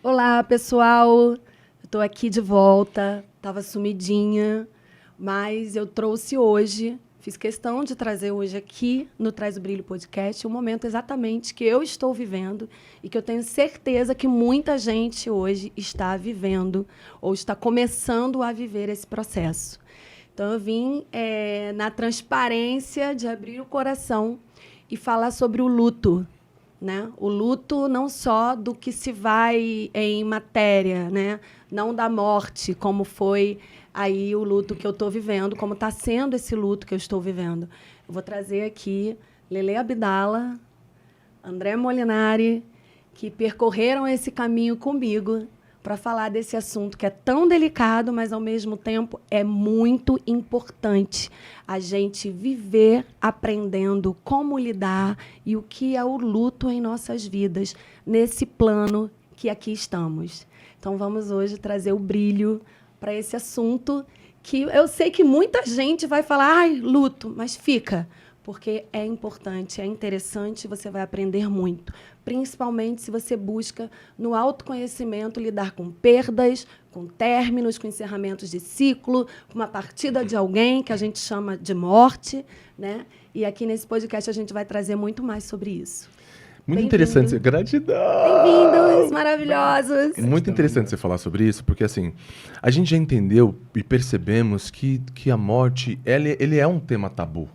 Olá, pessoal. Eu tô aqui de volta. Tava sumidinha, mas eu trouxe hoje, fiz questão de trazer hoje aqui no Traz o Brilho Podcast, um momento exatamente que eu estou vivendo e que eu tenho certeza que muita gente hoje está vivendo ou está começando a viver esse processo. Então, eu vim na transparência de abrir o coração e falar sobre o luto. Né? O luto não só do que se vai em matéria, né? Não da morte, como foi aí o luto que eu estou vivendo, como está sendo esse luto que eu estou vivendo. Eu vou trazer aqui Lele Abdala, André Molinari, que percorreram esse caminho comigo para falar desse assunto que é tão delicado, mas, ao mesmo tempo, é muito importante a gente viver aprendendo como lidar e o que é o luto em nossas vidas, nesse plano que aqui estamos. Então, vamos hoje trazer o brilho para esse assunto que eu sei que muita gente vai falar, ai, luto, mas fica, porque é importante, é interessante, você vai aprender muito, principalmente se você busca, no autoconhecimento, lidar com perdas, com términos, com encerramentos de ciclo, com uma partida de alguém, que a gente chama de morte, né? E aqui nesse podcast a gente vai trazer muito mais sobre isso. Muito interessante. Gratidão! Bem-vindos, maravilhosos! Muito interessante você falar sobre isso, porque assim, a gente já entendeu e percebemos que a morte, ele é um tema tabu.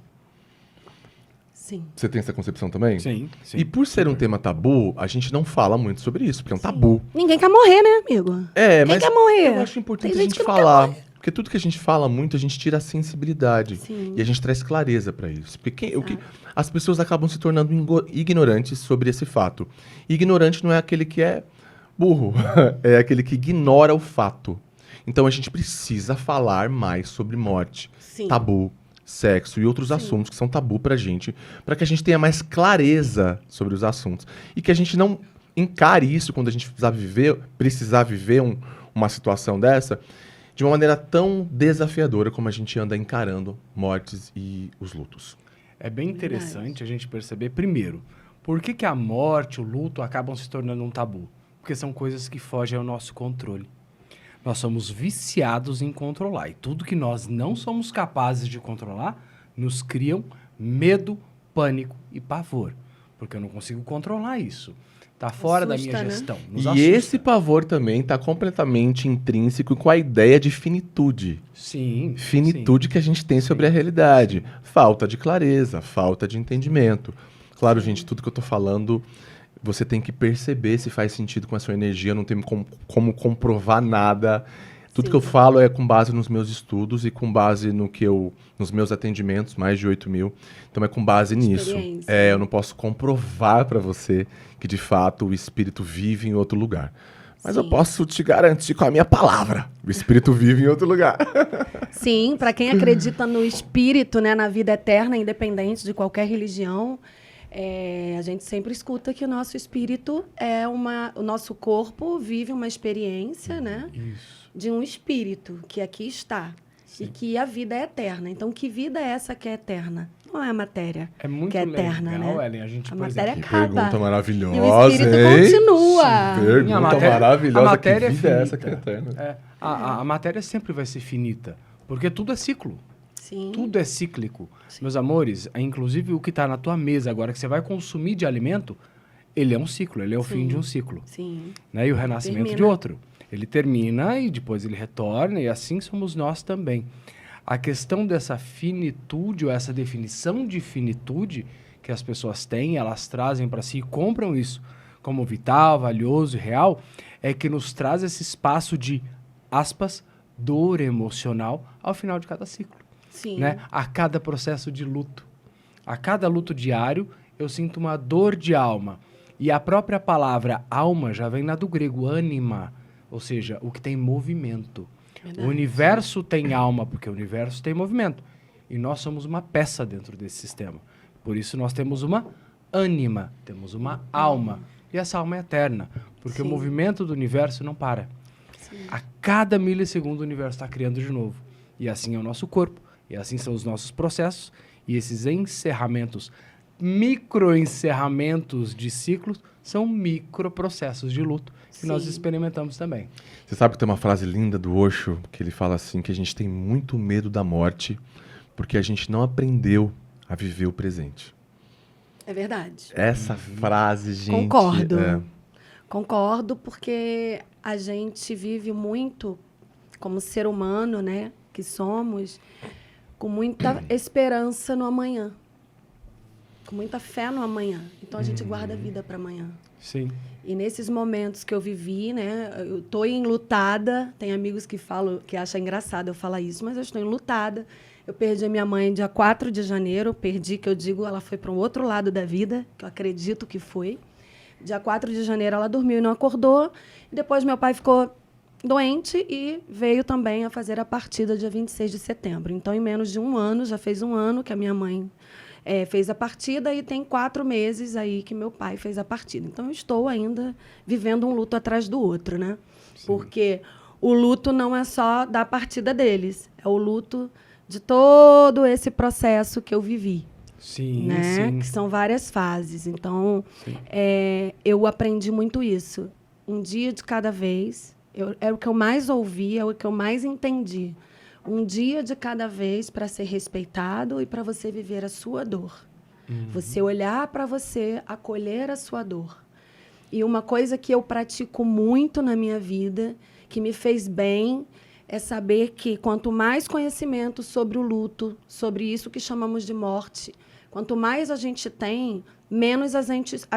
Sim. Você tem essa concepção também? Sim. E por ser um tema tabu, a gente não fala muito sobre isso, porque é um tabu. Ninguém quer morrer, né, amigo? Mas quer morrer? eu acho importante Tem a gente gente que não quer falar. morrer. Porque tudo que a gente fala muito, a gente tira a sensibilidade. Sim. E a gente traz clareza para isso. Porque as pessoas acabam se tornando ignorantes sobre esse fato. E ignorante não é aquele que é burro, é aquele que ignora o fato. Então a gente precisa falar mais sobre morte, Sim. tabu, sexo e outros assuntos que são tabu pra gente, para que a gente tenha mais clareza sobre os assuntos. E que a gente não encare isso quando a gente precisar viver uma situação dessa de uma maneira tão desafiadora como a gente anda encarando mortes e os lutos. É bem interessante a gente perceber, primeiro, por que a morte, o luto acabam se tornando um tabu? Porque são coisas que fogem ao nosso controle. Nós somos viciados em controlar. E tudo que nós não somos capazes de controlar nos criam medo, pânico e pavor. Porque eu não consigo controlar isso. Está fora da minha gestão. Nos assusta. Esse pavor também está completamente intrínseco com a ideia de finitude. Sim. Finitude que a gente tem sobre a realidade. Falta de clareza, falta de entendimento. Claro, gente, tudo que eu estou falando, você tem que perceber se faz sentido com a sua energia. Eu não tenho como comprovar nada. Tudo que eu falo é com base nos meus estudos e com base nos meus atendimentos, mais de 8 mil. Então é com base nisso. Eu não posso comprovar para você que, de fato, o espírito vive em outro lugar. Mas eu posso te garantir com a minha palavra. O espírito vive em outro lugar. Sim, para quem acredita no espírito, né, na vida eterna, independente de qualquer religião, a gente sempre escuta que o nosso espírito o nosso corpo vive uma experiência, né, de um espírito que aqui está. Sim. E que a vida é eterna. Então, que vida é essa que é eterna? Não é a matéria que é eterna, legal, né? Ellen, a gente, a por matéria exemplo, acaba. Pergunta maravilhosa, e o espírito continua. Pergunta maravilhosa. A matéria que vida é é essa que é eterna? A matéria sempre vai ser finita, porque tudo é ciclo. Sim. Tudo é cíclico. Sim. Meus amores, inclusive o que está na tua mesa agora, que você vai consumir de alimento, ele é um ciclo, ele é o fim de um ciclo. Sim. Né? E o renascimento de outro. Ele termina e depois ele retorna, e assim somos nós também. A questão dessa finitude, ou essa definição de finitude que as pessoas têm, elas trazem para si e compram isso como vital, valioso e real, é que nos traz esse espaço de, aspas, dor emocional ao final de cada ciclo. Sim. Né? A cada processo de luto. A cada luto diário, eu sinto uma dor de alma. E a própria palavra alma já vem lá do grego, ânima, ou seja, o que tem movimento. Verdade. O universo tem alma, porque o universo tem movimento. E nós somos uma peça dentro desse sistema. Por isso nós temos uma ânima, temos uma alma. E essa alma é eterna, porque o movimento do universo não para. Sim. A cada milissegundo o universo está criando de novo. E assim é o nosso corpo, e assim são os nossos processos. E esses encerramentos microencerramentos de ciclos são microprocessos de luto que nós Sim. experimentamos também. Você sabe que tem uma frase linda do Osho, que ele fala assim, que a gente tem muito medo da morte porque a gente não aprendeu a viver o presente. É verdade. Essa frase, gente... Concordo. é, Concordo, porque a gente vive muito, como ser humano, né, que somos, com muita esperança no amanhã. Com muita fé no amanhã. Então, a gente guarda a vida para amanhã. Sim. E nesses momentos que eu vivi, né, eu estou enlutada. Tem amigos que falam, que acham engraçado eu falar isso, mas eu estou enlutada. Eu perdi a minha mãe dia 4 de janeiro. Perdi, que eu digo, ela foi para um outro lado da vida, que eu acredito que foi. Dia 4 de janeiro ela dormiu e não acordou. E depois meu pai ficou doente e veio também a fazer a partida dia 26 de setembro. Então, em menos de um ano, já fez um ano que a minha mãe fez a partida e tem 4 meses aí que meu pai fez a partida. Então, eu estou ainda vivendo um luto atrás do outro, né? Sim. Porque o luto não é só da partida deles, é o luto de todo esse processo que eu vivi. Sim, Né? sim. Que são várias fases. Então, Sim. eu aprendi muito isso. Um dia de cada vez. É o que eu mais ouvi, é o que eu mais entendi. Um dia de cada vez para ser respeitado e para você viver a sua dor. Você olhar para você, acolher a sua dor. E uma coisa que eu pratico muito na minha vida, que me fez bem, é saber que quanto mais conhecimento sobre o luto, sobre isso que chamamos de morte, quanto mais a gente tem, menos a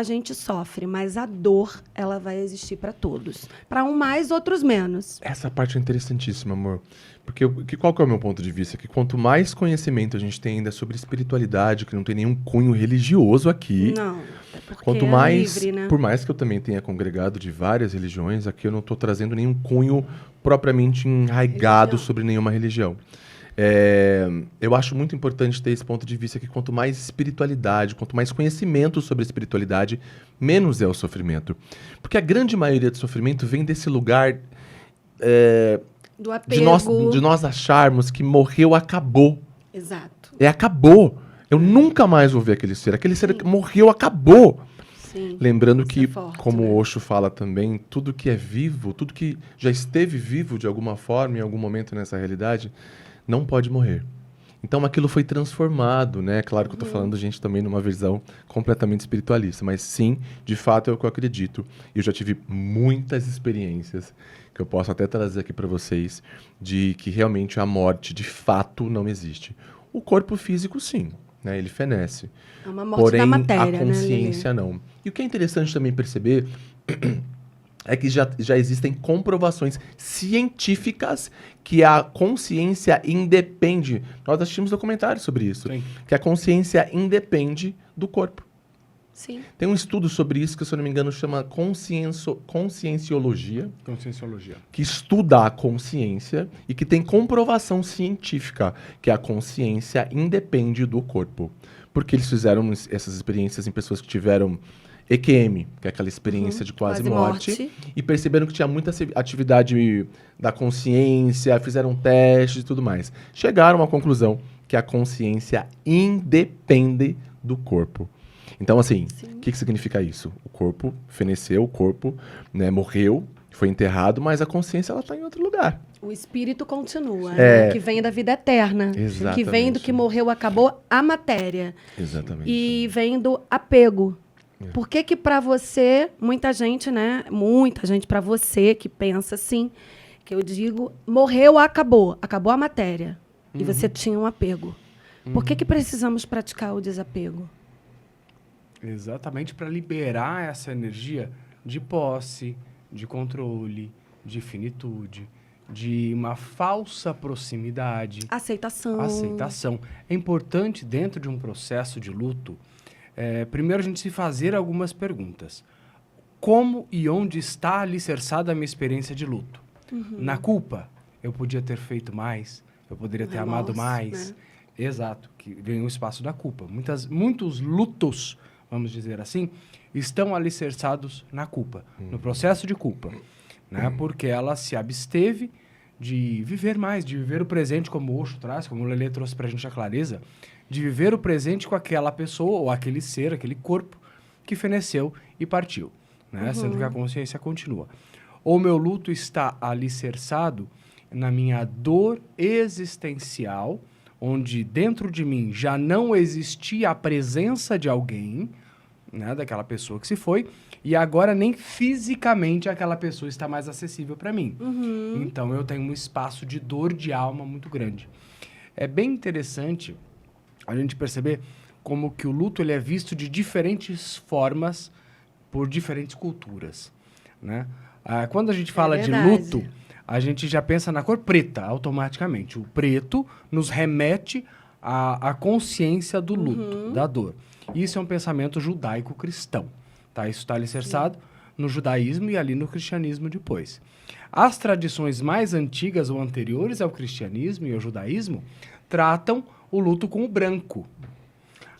gente sofre. Mas a dor, ela vai existir para todos. Para um mais, outros menos. Essa parte é interessantíssima, amor. Porque qual que é o meu ponto de vista? Que quanto mais conhecimento a gente tem ainda sobre espiritualidade, que não tem nenhum cunho religioso aqui, Não, é porque quanto é mais, livre, né? por mais que eu também tenha congregado de várias religiões, aqui eu não estou trazendo nenhum cunho propriamente enraigado Religião. sobre nenhuma religião. Eu acho muito importante ter esse ponto de vista que quanto mais espiritualidade, quanto mais conhecimento sobre espiritualidade, menos é o sofrimento. Porque a grande maioria do sofrimento vem desse lugar Do de apego. nós acharmos que morreu, acabou. Exato. Acabou. Eu nunca mais vou ver aquele ser. Aquele ser Sim. morreu, acabou. Sim. Lembrando Isso que, é forte, como né? o Osho fala também, tudo que é vivo, tudo que já esteve vivo de alguma forma, em algum momento nessa realidade, não pode morrer. Então aquilo foi transformado, né? Claro que eu estou falando, gente, também numa visão completamente espiritualista, mas sim, de fato é o que eu acredito. E eu já tive muitas experiências que eu posso até trazer aqui para vocês, de que realmente a morte, de fato, não existe. O corpo físico, sim, né? Ele fenece. É uma morte Porém, da matéria, a consciência né, não. E o que é interessante também perceber é que já existem comprovações científicas que a consciência independe. Nós assistimos documentários sobre isso. Sim. Que a consciência independe do corpo. Sim. Tem um estudo sobre isso que, se eu não me engano, chama conscienciologia, Conscienciologia. que estuda a consciência e que tem comprovação científica que a consciência independe do corpo. Porque eles fizeram essas experiências em pessoas que tiveram EQM, que é aquela experiência de quase morte, e perceberam que tinha muita atividade da consciência, fizeram testes e tudo mais. Chegaram à conclusão que a consciência independe do corpo. Então, assim, o que significa isso? O corpo feneceu, o corpo, né, morreu, foi enterrado, mas a consciência está em outro lugar. O espírito continua, né? Que vem da vida eterna. Exatamente. Que vem do que morreu, acabou, a matéria. Exatamente. E vem do apego. Por que que para você, muita gente, né? Muita gente para você que pensa assim, que eu digo, morreu, acabou. Acabou a matéria. E você tinha um apego. Por que que precisamos praticar o desapego? Exatamente para liberar essa energia de posse, de controle, de finitude, de uma falsa proximidade. Aceitação. Aceitação. É importante, dentro de um processo de luto, primeiro a gente se fazer algumas perguntas. Como e onde está alicerçada a minha experiência de luto? Na culpa? Eu podia ter feito mais, eu poderia ter amado mais. Né? Exato, que vem o espaço da culpa. Muitos lutos, vamos dizer assim, estão alicerçados na culpa, no processo de culpa, né? Porque ela se absteve de viver mais, de viver o presente, como o Osho traz, como o Lelê trouxe para a gente a clareza, de viver o presente com aquela pessoa ou aquele ser, aquele corpo que feneceu e partiu, né? Sendo que a consciência continua. O meu luto está alicerçado na minha dor existencial, onde dentro de mim já não existia a presença de alguém, né, daquela pessoa que se foi, e agora nem fisicamente aquela pessoa está mais acessível para mim. Então eu tenho um espaço de dor de alma muito grande. É bem interessante a gente perceber como que o luto ele é visto de diferentes formas por diferentes culturas, né? Quando a gente fala de luto, a gente já pensa na cor preta automaticamente. O preto nos remete à consciência do luto, da dor. Isso é um pensamento judaico-cristão. Tá? Isso está alicerçado no judaísmo e ali no cristianismo depois. As tradições mais antigas ou anteriores ao cristianismo e ao judaísmo tratam o luto com o branco.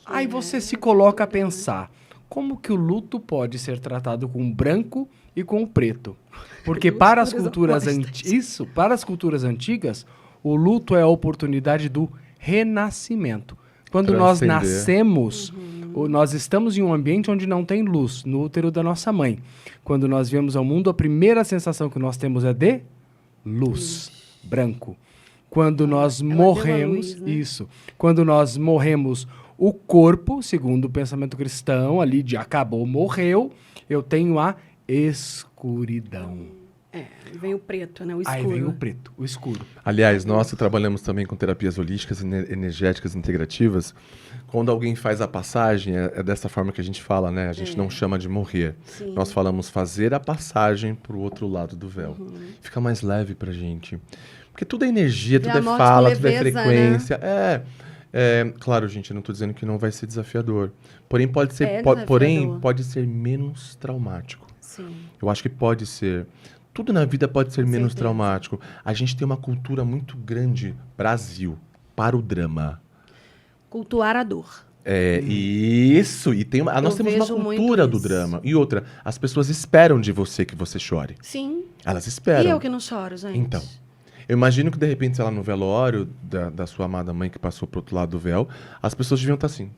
Aí você se coloca a pensar, como que o luto pode ser tratado com o branco e com o preto? Porque para as culturas antigas, o luto é a oportunidade do renascimento. Quando nós nascemos, nós estamos em um ambiente onde não tem luz, no útero da nossa mãe. Quando nós viemos ao mundo, a primeira sensação que nós temos é de luz, branco. Quando nós morremos, quando nós morremos, o corpo, segundo o pensamento cristão, ali de acabou, morreu, eu tenho a escuridão. Vem o preto, né? O escuro. Aí vem o preto, o escuro. Aliás, nós que trabalhamos também com terapias holísticas e energéticas integrativas, quando alguém faz a passagem, é dessa forma que a gente fala, né? A gente não chama de morrer. Sim. Nós falamos fazer a passagem para o outro lado do véu. Fica mais leve pra gente. Porque tudo é energia, tudo é fala, tudo é frequência. Né? Claro, gente, eu não estou dizendo que não vai ser desafiador. Porém, pode ser, pode ser menos traumático. Sim. Eu acho que pode ser. Tudo na vida pode ser menos traumático. A gente tem uma cultura muito grande, Brasil, para o drama. Cultuar a dor. Isso. E nós temos uma cultura do drama. E outra, as pessoas esperam de você que você chore. Sim. Elas esperam. E eu que não choro, gente? Então. Eu imagino que, de repente, sei lá, no velório da sua amada mãe que passou pro outro lado do véu, as pessoas deviam estar assim.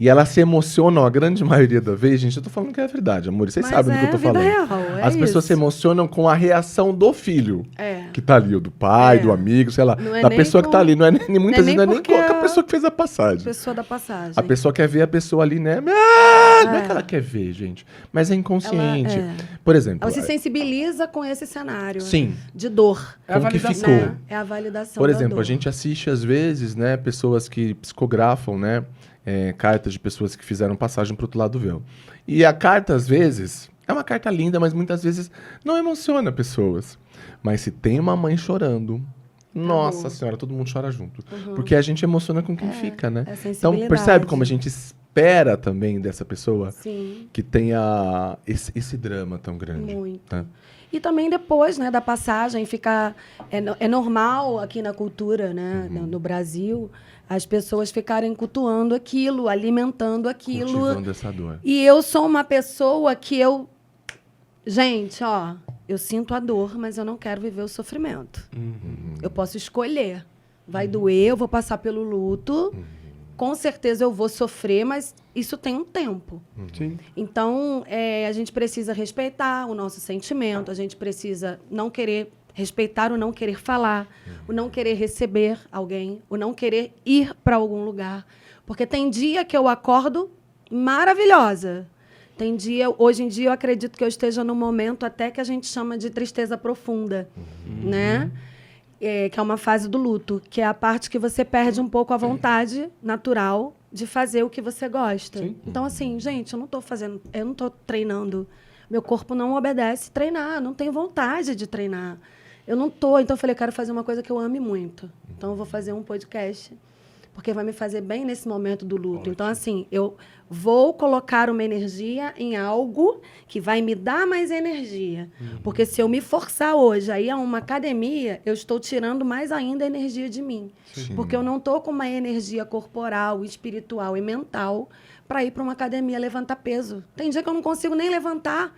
E elas se emocionam, a grande maioria da vez, gente, eu tô falando que é verdade, amor, vocês sabem do que eu tô falando. Real, as pessoas se emocionam com a reação do filho. Que tá ali, ou do pai, do amigo, sei lá. Da pessoa que tá ali. Muitas vezes não é nem com a pessoa que fez a passagem. Pessoa da passagem. A pessoa quer ver a pessoa ali, né? Não é que ela quer ver, gente. Mas é inconsciente. Por exemplo. Ela se sensibiliza com esse cenário. Sim. De dor. É a validação. Né? É a validação. Por exemplo, da dor. A gente assiste, às vezes, né, pessoas que psicografam, né? Cartas de pessoas que fizeram passagem para o outro lado do véu. E a carta, às vezes, é uma carta linda, mas muitas vezes não emociona pessoas. Mas se tem uma mãe chorando, nossa senhora, todo mundo chora junto. Porque a gente emociona com quem fica, né? Então, percebe como a gente espera também dessa pessoa que tenha esse drama tão grande. Muito. Né? E também depois, né, da passagem, é normal aqui na cultura, né, no Brasil, as pessoas ficarem cultuando aquilo, alimentando aquilo. Cultivando essa dor. E eu sou uma pessoa que gente, eu sinto a dor, mas eu não quero viver o sofrimento. Eu posso escolher. Vai doer, eu vou passar pelo luto. Com certeza eu vou sofrer, mas isso tem um tempo. Sim. Então, a gente precisa respeitar o nosso sentimento, a gente precisa não querer respeitar o não querer falar, o não querer receber alguém, o não querer ir para algum lugar. Porque tem dia que eu acordo maravilhosa. Tem dia, hoje em dia, eu acredito que eu esteja num momento até que a gente chama de tristeza profunda, né? Que é uma fase do luto, que é a parte que você perde um pouco a vontade natural de fazer o que você gosta. Sim. Então, assim, gente, eu não estou treinando. Meu corpo não obedece treinar, não tenho vontade de treinar. Eu não estou. Então, eu falei, quero fazer uma coisa que eu ame muito. Então, eu vou fazer um podcast, porque vai me fazer bem nesse momento do luto. Ótimo. Então, assim, eu vou colocar uma energia em algo que vai me dar mais energia. Porque se eu me forçar hoje a ir a uma academia, eu estou tirando mais ainda a energia de mim. Sim. Porque eu não estou com uma energia corporal, espiritual e mental para ir para uma academia levantar peso. Tem dia que eu não consigo nem levantar.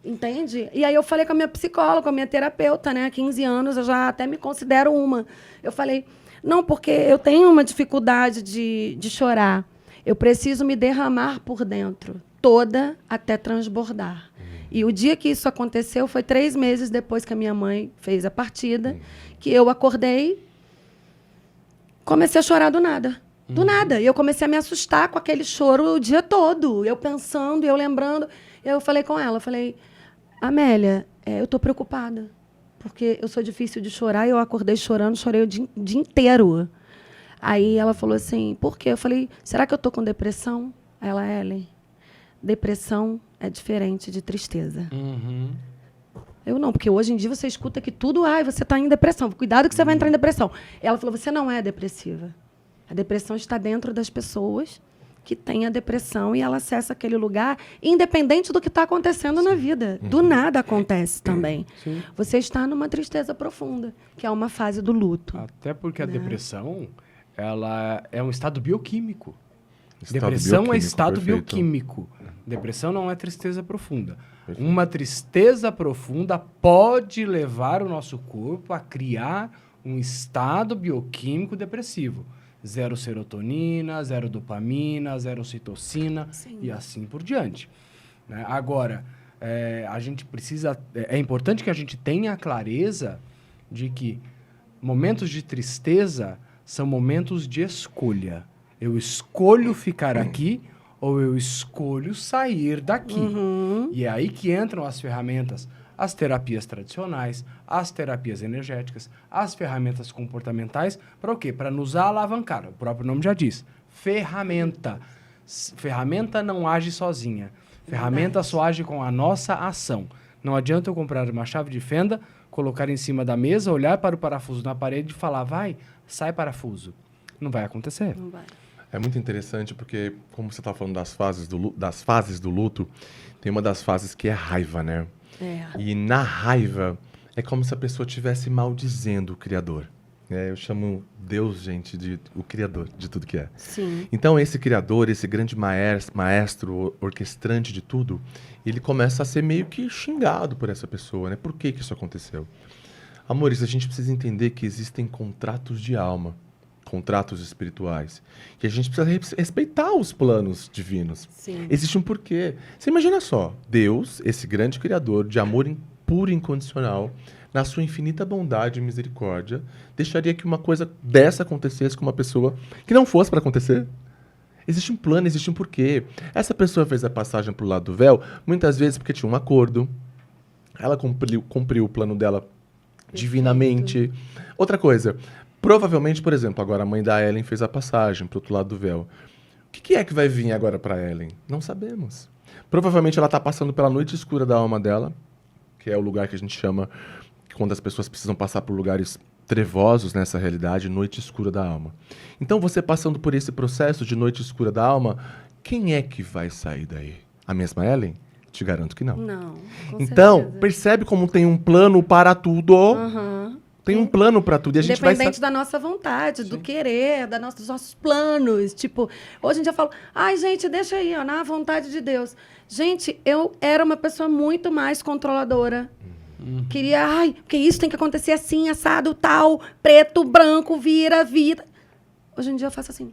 Entende? E aí eu falei com a minha psicóloga, com a minha terapeuta, né? Há 15 anos, eu já até me considero uma. Eu falei, Não, porque eu tenho uma dificuldade de chorar. Eu preciso me derramar por dentro, toda até transbordar. E o dia que isso aconteceu foi 3 meses depois que a minha mãe fez a partida, que eu acordei, comecei a chorar do nada. Do nada. E eu comecei a me assustar com aquele choro o dia todo. Eu pensando, eu lembrando. Eu falei com ela, falei, Amélia, eu estou preocupada. Porque eu sou difícil de chorar e eu acordei chorando, chorei o dia inteiro. Aí ela falou assim, por quê? Eu falei, será que eu estou com depressão? Ela, Ellen, depressão é diferente de tristeza. Eu não, porque hoje em dia você escuta que tudo, você está em depressão. Cuidado que você vai entrar em depressão. Ela falou, você não é depressiva. A depressão está dentro das pessoas que têm a depressão e ela acessa aquele lugar, independente do que está acontecendo na vida. Do nada acontece também. Sim. Você está numa tristeza profunda, que é uma fase do luto. Até porque a depressão, ela é um estado bioquímico. Estado Depressão é bioquímico, estado perfeito. bioquímico. Depressão não é tristeza profunda. Perfeito. Uma tristeza profunda pode levar o nosso corpo a criar um estado bioquímico depressivo. 0 serotonina, 0 dopamina, 0 ocitocina e assim por diante. Né? Agora, a gente precisa... É importante que a gente tenha a clareza de que momentos de tristeza são momentos de escolha. Eu escolho ficar aqui ou eu escolho sair daqui. E é aí que entram as ferramentas, as terapias tradicionais, as terapias energéticas, as ferramentas comportamentais, para o quê? Para nos alavancar. O próprio nome já diz. Ferramenta. Ferramenta não age sozinha. Ferramenta só age com a nossa ação. Não adianta eu comprar uma chave de fenda, colocar em cima da mesa, olhar para o parafuso na parede e falar, vai, sai parafuso. Não vai acontecer. Não vai. É muito interessante porque, como você está falando das fases do luto, tem uma das fases que é raiva, né? E na raiva, é como se a pessoa estivesse maldizendo o Criador. Eu chamo Deus, gente, de o Criador de tudo que é. Sim. Então, esse Criador, esse grande maestro, orquestrante de tudo, ele começa a ser meio que xingado por essa pessoa, né? Por que isso aconteceu? Amores, a gente precisa entender que existem contratos de alma, contratos espirituais, que a gente precisa respeitar os planos divinos. Sim. Existe um porquê. Você imagina só, Deus, esse grande Criador de amor puro e incondicional, na sua infinita bondade e misericórdia, deixaria que uma coisa dessa acontecesse com uma pessoa que não fosse para acontecer? Existe um plano, existe um porquê. Essa pessoa fez a passagem para o lado do véu, muitas vezes porque tinha um acordo, ela cumpriu o plano dela divinamente. Outra coisa, provavelmente, por exemplo, agora a mãe da Ellen fez a passagem para o outro lado do véu. O que é que vai vir agora para Ellen? Não sabemos. Provavelmente ela está passando pela noite escura da alma dela, que é o lugar que a gente chama, quando as pessoas precisam passar por lugares trevosos nessa realidade, noite escura da alma. Então, você passando por esse processo de noite escura da alma, quem é que vai sair daí? A mesma Ellen? Te garanto que não. Não, com Então, certeza. percebe como tem um plano para tudo? Tem um plano para tudo. E a gente vai... Independente da nossa vontade, do querer, dos nossos planos. Tipo, hoje em dia eu falo, gente, deixa aí, na vontade de Deus. Gente, eu era uma pessoa muito mais controladora. Queria, porque isso tem que acontecer assim, assado, tal, preto, branco, vira, vida. Hoje em dia eu faço assim.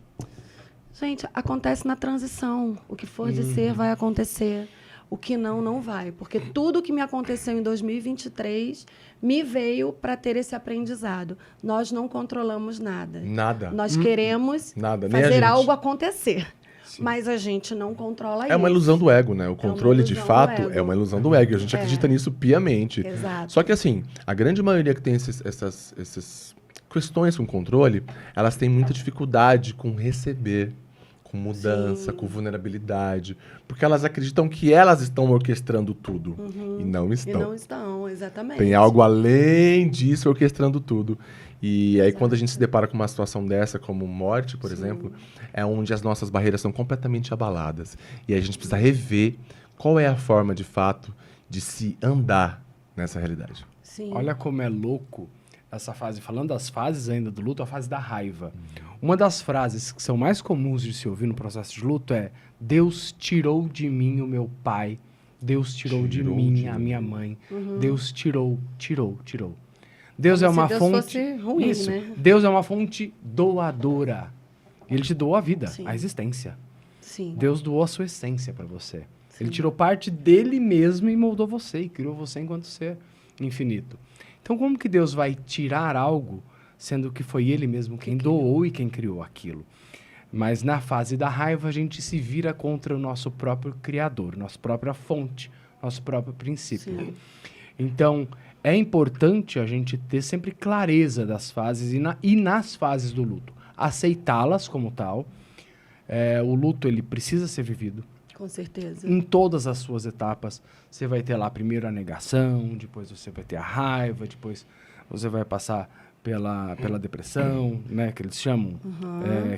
Gente, acontece na transição. O que for de ser, vai acontecer. O que não, não vai. Porque tudo que me aconteceu em 2023 me veio para ter esse aprendizado. Nós não controlamos nada. Nada. Nós queremos Nada. Nem a fazer gente. algo acontecer. Mas a gente não controla isso. É uma ilusão do ego, né? O controle, de ilusão do fato, ego. é uma ilusão do ego. A gente acredita nisso piamente. Exato. Só que, assim, a grande maioria que tem essas questões com controle, elas têm muita dificuldade com receber, com mudança, com vulnerabilidade. Porque elas acreditam que elas estão orquestrando tudo. E não estão. E não estão, exatamente. Tem algo além disso orquestrando tudo. E aí, quando a gente se depara com uma situação dessa, como morte, por exemplo, é onde as nossas barreiras são completamente abaladas. E aí a gente precisa rever qual é a forma, de fato, de se andar nessa realidade. Sim. Olha como é louco essa fase. Falando das fases ainda do luto, a fase da raiva. Uma das frases que são mais comuns de se ouvir no processo de luto é: Deus tirou de mim o meu pai. Deus tirou de mim a minha mãe. Deus tirou. Deus é Como uma se Deus fonte. fosse ruim, Isso. né? Deus é uma fonte doadora. Ele te doou a vida, Sim. a existência. Sim. Deus doou a sua essência para você. Sim. Ele tirou parte dele mesmo e moldou você e criou você enquanto ser infinito. Então, como que Deus vai tirar algo, sendo que foi ele mesmo quem doou e quem criou aquilo? Mas na fase da raiva, a gente se vira contra o nosso próprio Criador, nossa própria fonte, nosso próprio princípio. Sim. Então, é importante a gente ter sempre clareza das fases e nas fases do luto. Aceitá-las como tal. O luto, ele precisa ser vivido. Com certeza. Em todas as suas etapas, você vai ter lá primeiro a negação, depois você vai ter a raiva, depois você vai passar pela depressão, né, que eles chamam,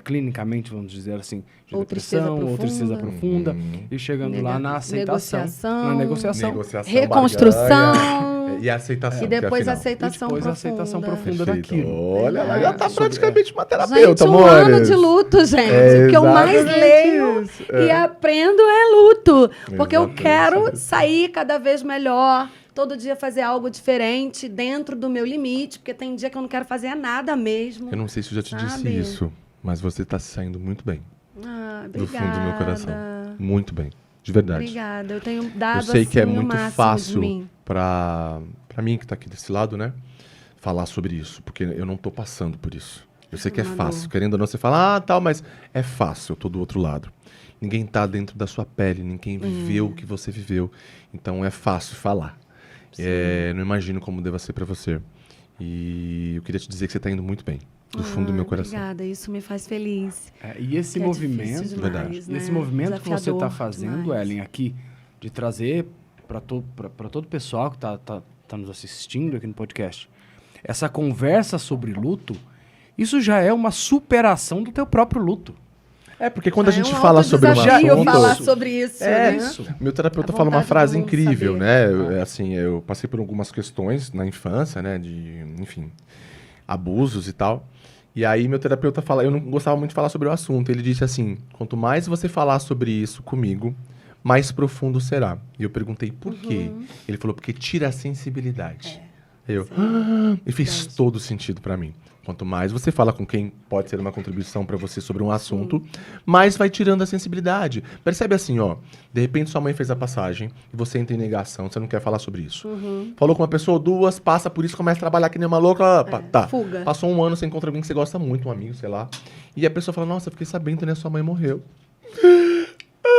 clinicamente, vamos dizer assim, de Ou depressão, ou tristeza profunda, e chegando lá na aceitação, na negociação, reconstrução. E a aceitação. E depois que é a a final. aceitação depois profunda. a aceitação profunda Perfeito. daquilo. Olha, ela já tá Sobre- praticamente uma Gente, terapeuta, um ano amores. de luto, gente. É O que eu mais exatamente leio isso. e aprendo é luto. Porque eu Exatamente quero isso. sair cada vez melhor, todo dia fazer algo diferente, dentro do meu limite, porque tem dia que eu não quero fazer nada mesmo. Eu não sei se eu já te disse Sabe? isso, mas você tá se saindo muito bem. Ah, Do obrigada. fundo do meu coração. Muito bem. De verdade. Obrigada. Eu tenho dado Eu sei que é assim, o muito máximo de fácil mim. pra mim que tá aqui desse lado, né? Falar sobre isso, porque eu não tô passando por isso. Eu sei que é Uma fácil. dor. Querendo ou não, você fala, tal, mas é fácil, eu tô do outro lado. Ninguém tá dentro da sua pele, ninguém viveu o que você viveu. Então é fácil falar. Não imagino como deva ser pra você. E eu queria te dizer que você tá indo muito bem. Do fundo do meu coração. Obrigada, isso me faz feliz. E esse Que é movimento, difícil verdade. demais, e né? esse movimento que você está Desafiador fazendo, demais. Ellen, aqui, de trazer para todo o pessoal que tá nos assistindo aqui no podcast, essa conversa sobre luto, isso já é uma superação do teu próprio luto. É, porque quando a Já é gente um fala sobre um autodesafio assunto... falar sobre isso, É, né? isso. Meu terapeuta A fala uma vontade frase do mundo incrível, saber. né? Eu passei por algumas questões na infância, né? De, enfim, abusos e tal. E aí meu terapeuta fala, eu não gostava muito de falar sobre o assunto. Ele disse assim, quanto mais você falar sobre isso comigo, mais profundo será. E eu perguntei por quê. Ele falou, porque tira a sensibilidade. E fez todo sentido pra mim. Quanto mais você fala com quem pode ser uma contribuição pra você sobre um assunto, mais vai tirando a sensibilidade. Percebe assim, ó. De repente sua mãe fez a passagem e você entra em negação, você não quer falar sobre isso. Falou com uma pessoa, duas, passa por isso, começa a trabalhar que nem uma louca. Tá. fuga. Passou um ano, você encontra alguém que você gosta muito, um amigo, sei lá. E a pessoa fala, nossa, eu fiquei sabendo, né? Sua mãe morreu.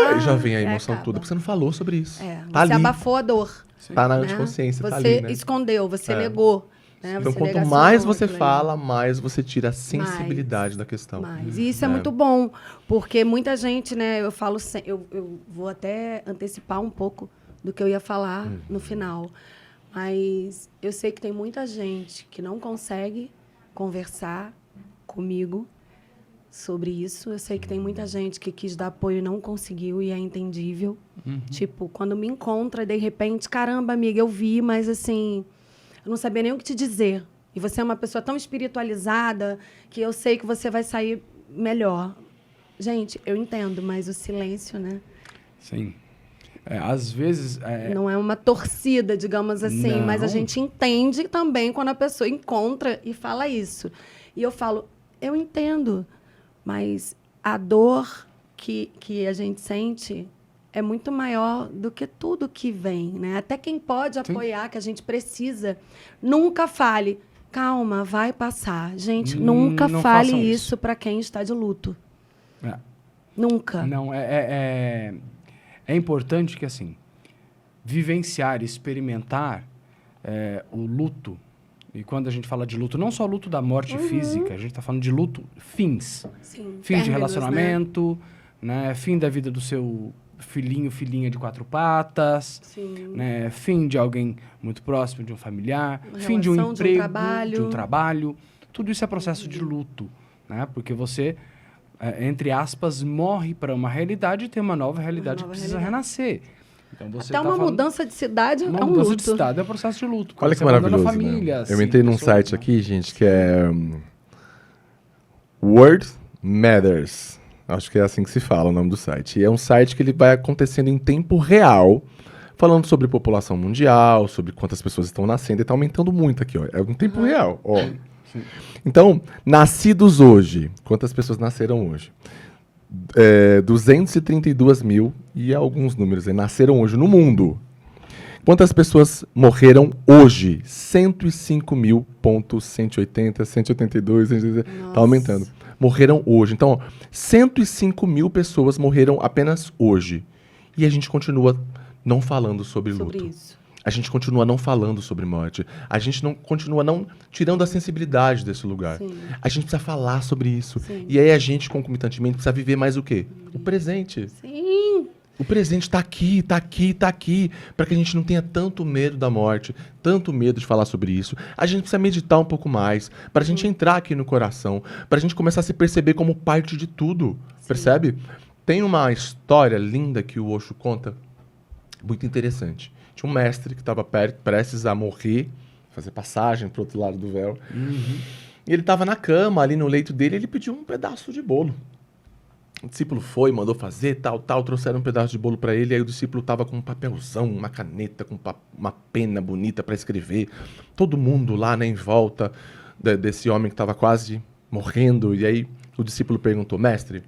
Aí já vem a emoção acaba. toda, porque você não falou sobre isso. Você Tá ali, abafou a dor. tá na né? anticonsciência, Você tá ali, né? escondeu, você negou. Né? Então, Você quanto negacionou mais você aquilo ali. fala, mais você tira a sensibilidade da questão. Mais. E isso é muito bom, porque muita gente, né, eu falo, eu vou até antecipar um pouco do que eu ia falar no final, mas eu sei que tem muita gente que não consegue conversar comigo sobre isso. Eu sei que tem muita gente que quis dar apoio e não conseguiu e é entendível. Tipo, quando me encontra, de repente, caramba, amiga, eu vi, mas assim, eu não sabia nem o que te dizer. E você é uma pessoa tão espiritualizada que eu sei que você vai sair melhor. Gente, eu entendo, mas o silêncio, né? Sim. Às vezes... Não é uma torcida, digamos assim, mas a Não. gente entende também quando a pessoa encontra e fala isso. E eu falo, eu entendo, mas a dor que a gente sente é muito maior do que tudo que vem, né? Até quem pode apoiar, que a gente precisa, nunca fale, calma, vai passar. Gente, nunca não fale façam isso para quem está de luto. É. Nunca. Não, é importante que, assim, vivenciar, experimentar o luto, e quando a gente fala de luto, não só luto da morte física, a gente está falando de luto, fins. Sim, Fim de términos, relacionamento, né? Fim da vida do seu filhinho, filhinha de 4 patas, Sim. né? Fim de alguém muito próximo, de um familiar, Uma fim de um relação, de um emprego, trabalho. de um trabalho. Tudo isso é processo de luto, né? Porque você, entre aspas, morre para uma realidade e tem uma nova realidade nova que precisa realidade. renascer. Então você Até tá uma falando- mudança de cidade uma é um mudança luto. de estado é um processo de luto. Olha Você que abandona maravilhoso, a família, né? Eu assim, entrei num pessoas, site né? aqui, gente, que é Word Matters. Acho que é assim que se fala o nome do site. E é um site que ele vai acontecendo em tempo real, falando sobre população mundial, sobre quantas pessoas estão nascendo, e tá aumentando muito aqui, ó. É um tempo real, ó. Sim. Então, nascidos hoje, quantas pessoas nasceram hoje? 232 mil e alguns números aí, nasceram hoje no mundo. Quantas pessoas morreram hoje? 105.180, 182, tá aumentando. Morreram hoje. Então, ó, 105 mil pessoas morreram apenas hoje. E a gente continua não falando sobre luto. isso. A gente continua não falando sobre morte. A gente continua não tirando a sensibilidade desse lugar. Sim. A gente precisa falar sobre isso. Sim. E aí a gente, concomitantemente, precisa viver mais o quê? O presente. Sim. O presente está aqui, está aqui, está aqui, para que a gente não tenha tanto medo da morte, tanto medo de falar sobre isso. A gente precisa meditar um pouco mais, para a gente entrar aqui no coração, para a gente começar a se perceber como parte de tudo, percebe? Tem uma história linda que o Osho conta, muito interessante. Tinha um mestre que estava prestes a morrer, fazer passagem para o outro lado do véu, e ele estava na cama, ali no leito dele, e ele pediu um pedaço de bolo. O discípulo foi, mandou fazer, tal, trouxeram um pedaço de bolo para ele, aí o discípulo estava com um papelzão, uma caneta, com uma pena bonita para escrever. Todo mundo lá, né, em volta desse homem que estava quase morrendo. E aí o discípulo perguntou, mestre,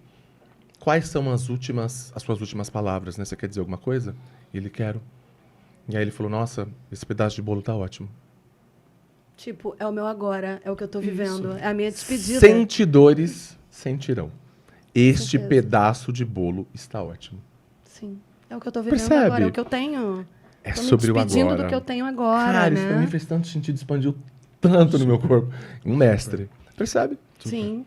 quais são as suas últimas palavras, né? Você quer dizer alguma coisa? E ele, quero. E aí ele falou, nossa, esse pedaço de bolo tá ótimo. Tipo, é o meu agora, é o que eu tô vivendo, é a minha despedida. Sentidores sentirão. Este certeza. pedaço de bolo está ótimo. Sim, é o que eu tô vivendo Percebe? agora, é o que eu tenho. É Tô sobre me o despedindo agora. do que eu tenho agora, Cara, né? isso pra mim fez tanto sentido, expandiu tanto no meu corpo. Um mestre. Percebe? Sim,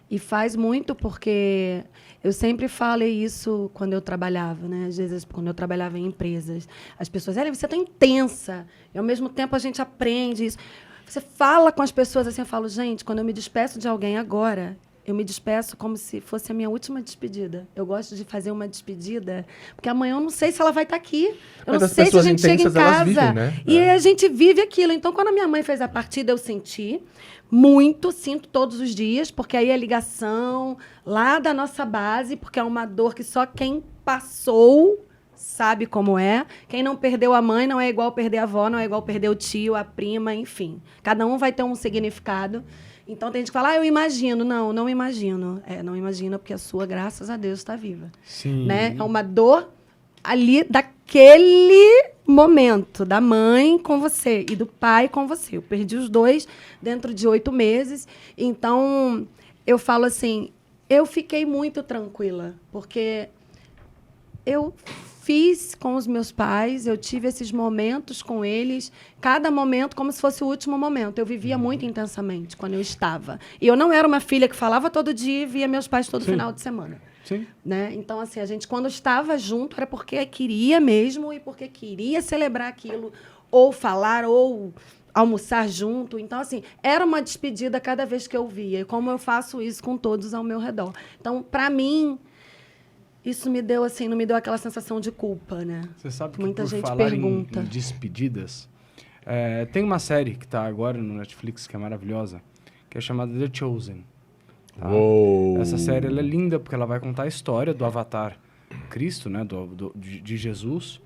e faz muito porque eu sempre falei isso quando eu trabalhava, né? Às vezes, quando eu trabalhava em empresas, as pessoas, você tá intensa, e ao mesmo tempo a gente aprende isso. Você fala com as pessoas assim, eu falo, gente, quando eu me despeço de alguém agora, eu me despeço como se fosse a minha última despedida. Eu gosto de fazer uma despedida, porque amanhã eu não sei se ela vai estar aqui. Eu Mas não as sei se a pessoas gente chega em intensas, elas casa. vivem, né? E É. a gente vive aquilo. Então, quando a minha mãe fez a partida, eu senti muito, sinto todos os dias, porque aí é ligação lá da nossa base, porque é uma dor que só quem passou sabe como é. Quem não perdeu a mãe não é igual perder a avó, não é igual perder o tio, a prima, enfim. Cada um vai ter um significado. Então tem gente que fala, eu imagino. Não imagino. Não imagina, porque a sua, graças a Deus, está viva. Sim. Né? É uma dor ali daquele momento, da mãe com você e do pai com você. Eu perdi os dois dentro de 8 meses. Então, eu falo assim, eu fiquei muito tranquila, porque eu fiz com os meus pais, eu tive esses momentos com eles, cada momento como se fosse o último momento. Eu vivia muito intensamente quando eu estava. E eu não era uma filha que falava todo dia e via meus pais todo final de semana. Sim. Né? Então, assim, a gente, quando estava junto, era porque queria mesmo e porque queria celebrar aquilo, ou falar, ou almoçar junto. Então, assim, era uma despedida cada vez que eu via. E como eu faço isso com todos ao meu redor. Então, para mim, isso me deu, assim, não me deu aquela sensação de culpa, né? Você sabe que Muita por gente falar pergunta. em despedidas, tem uma série que está agora no Netflix, que é maravilhosa, que é chamada The Chosen. Tá? Uou. Essa série ela é linda porque ela vai contar a história do Avatar Cristo, né, de Jesus,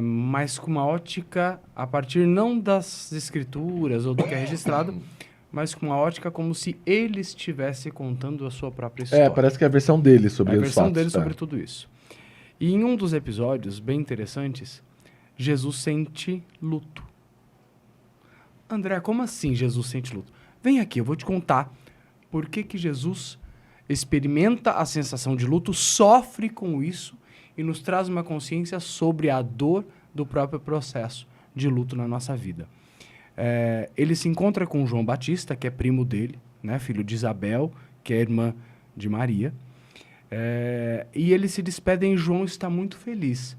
mas com uma ótica a partir não das escrituras ou do que é registrado, mas com uma ótica como se ele estivesse contando a sua própria história. Parece que é a versão dele sobre a os versão fatos. dele sobre tudo isso. E em um dos episódios bem interessantes, Jesus sente luto. André, como assim Jesus sente luto? Vem aqui, eu vou te contar por que Jesus experimenta a sensação de luto, sofre com isso e nos traz uma consciência sobre a dor do próprio processo de luto na nossa vida. Ele se encontra com João Batista, que é primo dele, né, filho de Isabel, que é irmã de Maria, e eles se despedem e João está muito feliz.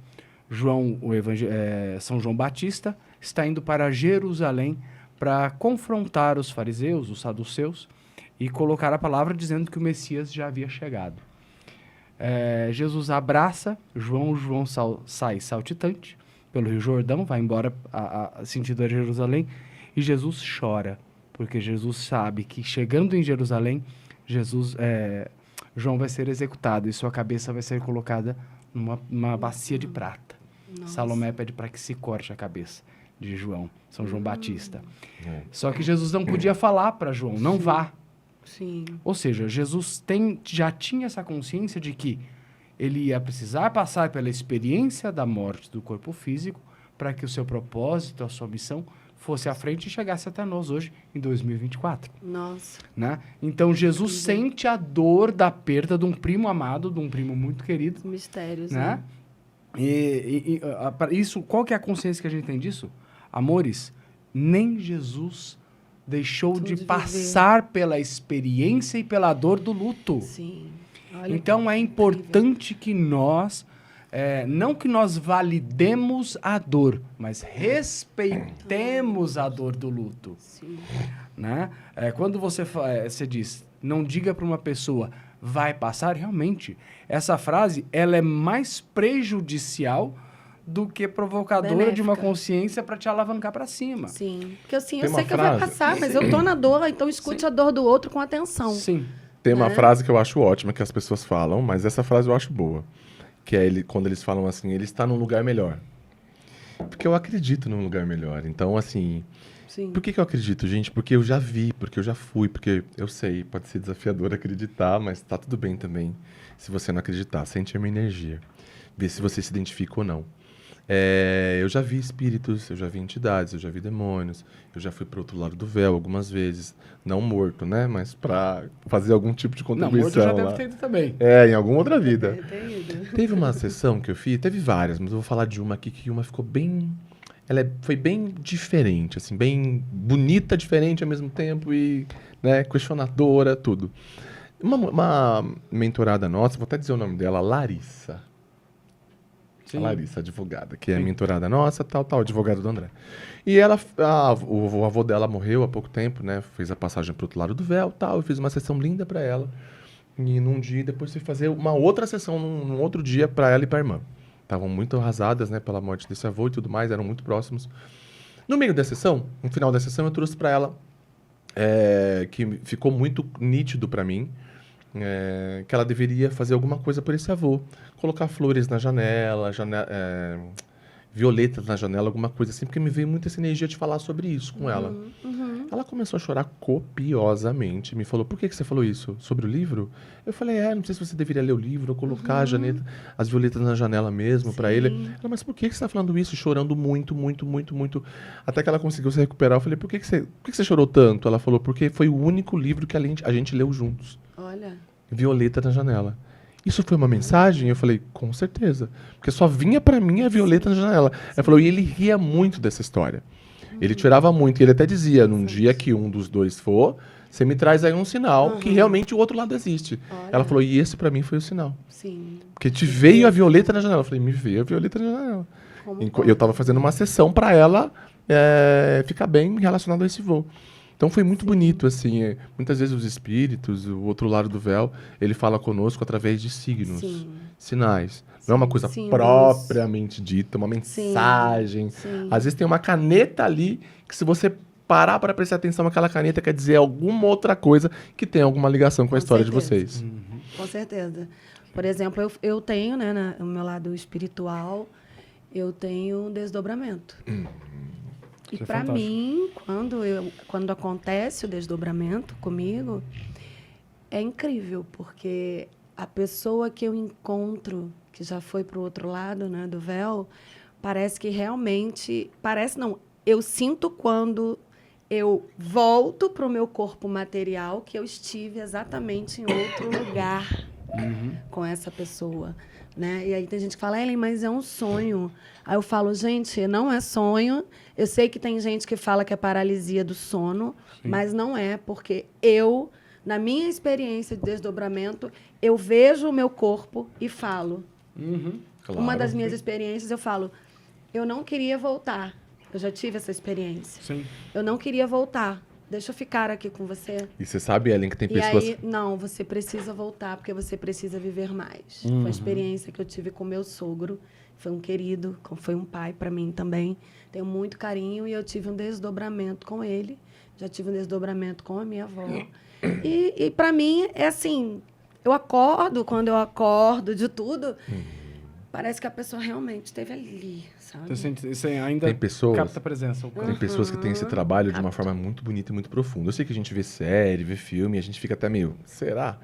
São João Batista está indo para Jerusalém para confrontar os fariseus, os saduceus, e colocar a palavra dizendo que o Messias já havia chegado. Jesus abraça João sai saltitante pelo Rio Jordão, vai embora sentido a Jerusalém, e Jesus chora, porque Jesus sabe que chegando em Jerusalém, João vai ser executado e sua cabeça vai ser colocada numa bacia de prata. Nossa. Salomé pede para que se corte a cabeça de João, São João Batista. É. Só que Jesus não podia falar para João, não vá. Sim. Ou seja, Jesus já tinha essa consciência de que ele ia precisar passar pela experiência da morte do corpo físico para que o seu propósito, a sua missão, fosse à frente e chegasse até nós hoje, em 2024. Nossa. Né? Então, Jesus sente a dor da perda de um primo amado, de um primo muito querido. Os mistérios, Né? né? Isso, qual que é a consciência que a gente tem disso? Amores, nem Jesus deixou Tudo de de passar pela experiência e pela dor do luto. Sim. Olha Então é importante que nós, não que nós validemos a dor, mas respeitemos a dor do luto. Sim. Né? Quando você diz, não diga para uma pessoa, vai passar, realmente, essa frase ela é mais prejudicial do que provocadora de uma Benéfica. consciência para te alavancar para cima. Sim. Porque assim, Tem eu uma sei que vai frase- passar, mas eu tô na dor, então escute a dor do outro com atenção. Sim. Tem uma Né? frase que eu acho ótima que as pessoas falam, mas essa frase eu acho boa. Que é quando eles falam assim, ele está num lugar melhor. Porque eu acredito num lugar melhor. Então, assim, Sim. por que eu acredito, gente? Porque eu já vi, porque eu já fui, porque eu sei, pode ser desafiador acreditar, mas tá tudo bem também. Se você não acreditar, sente a minha energia. Vê se você se identifica ou não. Eu já vi espíritos, eu já vi entidades, eu já vi demônios, eu já fui pro outro lado do véu algumas vezes. Não morto, né? Mas pra fazer algum tipo de Não, morto contribuição já lá. deve ter ido também. Em alguma outra vida. Entendido. Teve uma sessão que eu fiz, teve várias, mas eu vou falar de uma aqui que uma ficou bem... foi bem diferente, assim, bem bonita, diferente ao mesmo tempo e, né, questionadora, tudo. Uma mentorada nossa, vou até dizer o nome dela, Larissa. Sim. A Larissa, advogada, que é Sim. mentorada nossa, tal, advogada do André. E ela, o avô dela morreu há pouco tempo, né? Fez a passagem pro outro lado do véu, tal. Eu fiz uma sessão linda pra ela. E num dia, depois fui fazer uma outra sessão num outro dia pra ela e pra irmã. Estavam muito arrasadas, né, pela morte desse avô e tudo mais, eram muito próximos. No meio da sessão, no final da sessão, eu trouxe pra ela, que ficou muito nítido pra mim, que ela deveria fazer alguma coisa por esse avô. Colocar flores na janela, violetas na janela, alguma coisa assim, porque me veio muito essa energia de falar sobre isso com ela. Ela começou a chorar copiosamente, me falou, por que você falou isso? Sobre o livro? Eu falei, não sei se você deveria ler o livro ou colocar as violetas na janela mesmo pra ele. Ela, mas por que você tá falando isso? Chorando muito, muito, muito, muito. Até que ela conseguiu se recuperar. Eu falei, por que você chorou tanto? Ela falou, porque foi o único livro que a gente leu juntos. Olha. Violeta na janela. Isso foi uma mensagem? Eu falei, com certeza. Porque só vinha pra mim a violeta na janela. Ela falou, e ele ria muito dessa história. Ele tirava muito. E ele até dizia, num dia que um dos dois for, você me traz aí um sinal que realmente o outro lado existe. Olha. Ela falou, e esse pra mim foi o sinal. Sim. Porque te veio a violeta na janela. Eu falei, me veio a violeta na janela. Como Eu tava fazendo uma sessão pra ela ficar bem relacionado a esse voo. Então foi muito bonito, assim. Muitas vezes os espíritos, o outro lado do véu, ele fala conosco através de signos, Sim. sinais. Não é uma coisa Símbolos. propriamente dita, uma mensagem. Sim. Às vezes tem uma caneta ali que se você parar para prestar atenção, aquela caneta quer dizer alguma outra coisa que tem alguma ligação com a Com história de certeza. vocês. Com certeza. Por exemplo, eu tenho, né, no meu lado espiritual, eu tenho um desdobramento. E Isso é para fantástico. mim, quando acontece o desdobramento comigo, é incrível, porque a pessoa que eu encontro, que já foi para o outro lado, né, do véu, parece que realmente... Parece não, eu sinto quando eu volto para o meu corpo material que eu estive exatamente em outro lugar com essa pessoa, né? E aí tem gente que fala, Ellen, mas é um sonho. Aí eu falo, gente, não é sonho. Eu sei que tem gente que fala que é paralisia do sono, mas não é, porque eu, na minha experiência de desdobramento, eu vejo o meu corpo e falo. Claro. Uma das minhas experiências, eu falo, eu não queria voltar. Eu já tive essa experiência. Sim. Eu não queria voltar. Deixa eu ficar aqui com você. E você sabe, Ellen, que tem E pessoas... aí, não, você precisa voltar, porque você precisa viver mais. Foi uma experiência que eu tive com meu sogro. Foi um querido, foi um pai para mim também. Tenho muito carinho e eu tive um desdobramento com ele. Já tive um desdobramento com a minha avó. E para mim, é assim, eu acordo, quando eu acordo de tudo, parece que a pessoa realmente esteve ali, sabe? Você ainda Tem pessoas- capta a presença. Tem pessoas que têm esse trabalho de uma forma muito bonita e muito profunda. Eu sei que a gente vê série, vê filme, e a gente fica até meio, será?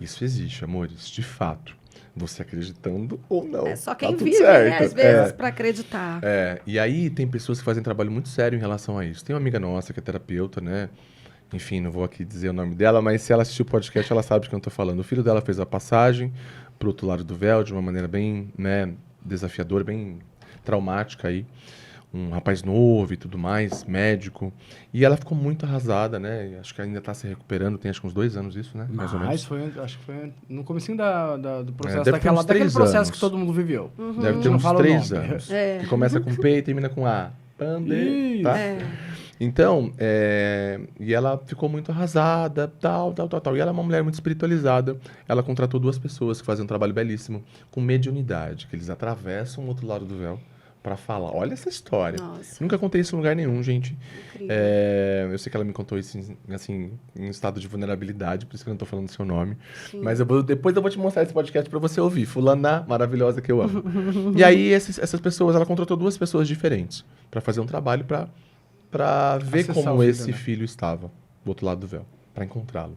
Isso existe, amores, de fato. Você acreditando ou não. É só tá quem tudo vive, certo. né, às vezes, para acreditar. E aí tem pessoas que fazem trabalho muito sério em relação a isso. Tem uma amiga nossa que é terapeuta, né? Enfim, não vou aqui dizer o nome dela, mas se ela assistiu o podcast, ela sabe de quem eu tô falando. O filho dela fez a passagem pro outro lado do véu de uma maneira bem, né, desafiadora, bem traumática aí. Um rapaz novo e tudo mais, médico. E ela ficou muito arrasada, né? Acho que ainda tá se recuperando, tem acho que uns 2 anos isso, né? Mais ou menos. Acho que foi no comecinho do processo, deve ter uns daquele 3 processo anos. que todo mundo viveu. Deve ter Não uns fala o 3 nome. anos. Que começa com P e termina com A. Pande, tá? Então, e ela ficou muito arrasada, tal. E ela é uma mulher muito espiritualizada. Ela contratou 2 pessoas que fazem um trabalho belíssimo com mediunidade, que eles atravessam o outro lado do véu para falar. Olha essa história. Nossa. Nunca contei isso em lugar nenhum, gente. Incrível. Eu sei que ela me contou isso assim, em estado de vulnerabilidade, por isso que eu não tô falando seu nome. Sim. Mas depois eu vou te mostrar esse podcast para você ouvir. Fulana maravilhosa que eu amo. E aí, essas pessoas, ela contratou 2 pessoas diferentes para fazer um trabalho para ver Acessar como o filho, esse né? filho estava do outro lado do véu, para encontrá-lo.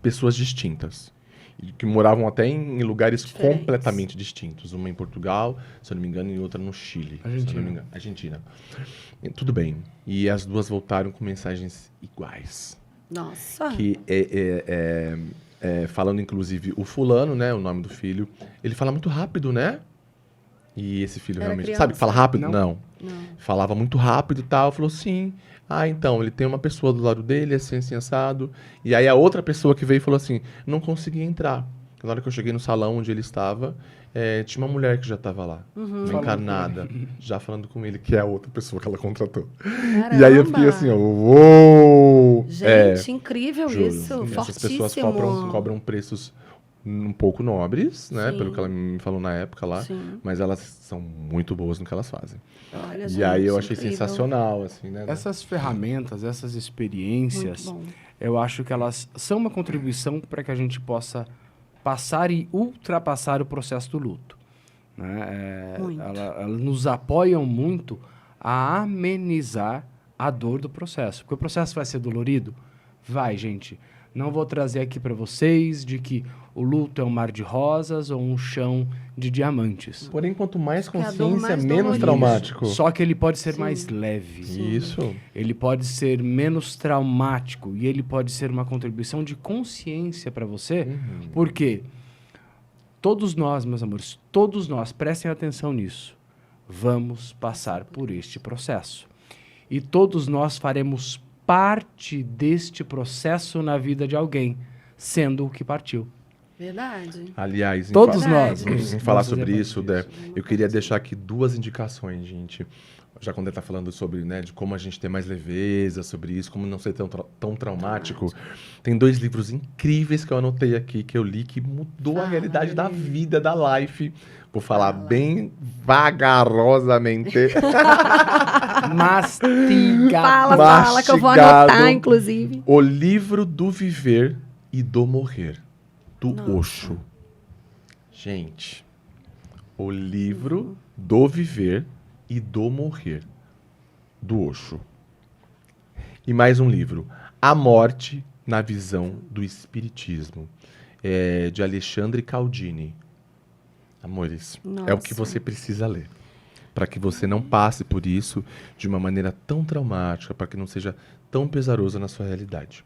Pessoas distintas. E que moravam até em lugares Diferentes. completamente distintos. Uma em Portugal, se eu não me engano, e outra no Chile. Se eu não me engano. Argentina. E tudo bem. E as 2 voltaram com mensagens iguais. Nossa. Que falando, inclusive, o fulano, né? O nome do filho. Ele fala muito rápido, né? E esse filho Era realmente... criança? Sabe, fala rápido? Não. Não. Não. Falava muito rápido e tal. Falou, sim. Ah, então, ele tem uma pessoa do lado dele, assim, assado. E aí a outra pessoa que veio falou assim, não consegui entrar. Na hora que eu cheguei no salão onde ele estava, tinha uma mulher que já estava lá. Uma encarnada. Já falando com ele, que é a outra pessoa que ela contratou. Caramba. E aí eu fiquei assim, ó, uou! Gente, incrível Juro. isso. Essas Fortíssimo. pessoas cobram preços um pouco nobres, né? Sim. Pelo que ela me falou na época lá. Sim. Mas elas são muito boas no que elas fazem. Olha, E aí eu gente, achei incrível. sensacional, assim, né? Essas ferramentas, essas experiências, Muito bom. eu acho que elas são uma contribuição para que a gente possa passar e ultrapassar o processo do luto. Né? Muito. Elas nos apoiam muito a amenizar a dor do processo. Porque o processo vai ser dolorido? Vai, gente. Não vou trazer aqui para vocês de que o luto é um mar de rosas ou um chão de diamantes. Porém, quanto mais Que é a dor consciência, mais menos dolorida. traumático. Só que ele pode ser Sim. mais leve. Isso. Ele pode ser menos traumático e ele pode ser uma contribuição de consciência para você, porque todos nós, meus amores, todos nós, prestem atenção nisso, vamos passar por este processo. E todos nós faremos parte deste processo na vida de alguém, sendo o que partiu. Verdade. Aliás, Todos Verdade. nós. em falar vamos fazer sobre parte isso, disso. Dé, eu queria deixar aqui 2 indicações, gente. Já quando ele tá falando sobre, né, de como a gente ter mais leveza sobre isso, como não ser tão traumático. Tem 2 livros incríveis que eu anotei aqui, que eu li, que mudou a Fala, realidade da bebê. vida, da life. Vou falar Fala. bem vagarosamente. Mastiga. Fala, que eu vou Mastigado. anotar, inclusive. O Livro do Viver e do Morrer, do Nossa. Osho. Gente, o Livro do Viver e do Morrer, do Osho. E mais um livro, A Morte na Visão do Espiritismo, de Alexandre Caldini. Amores, é o que Nossa. você precisa ler. Para que você não passe por isso de uma maneira tão traumática, para que não seja tão pesaroso na sua realidade.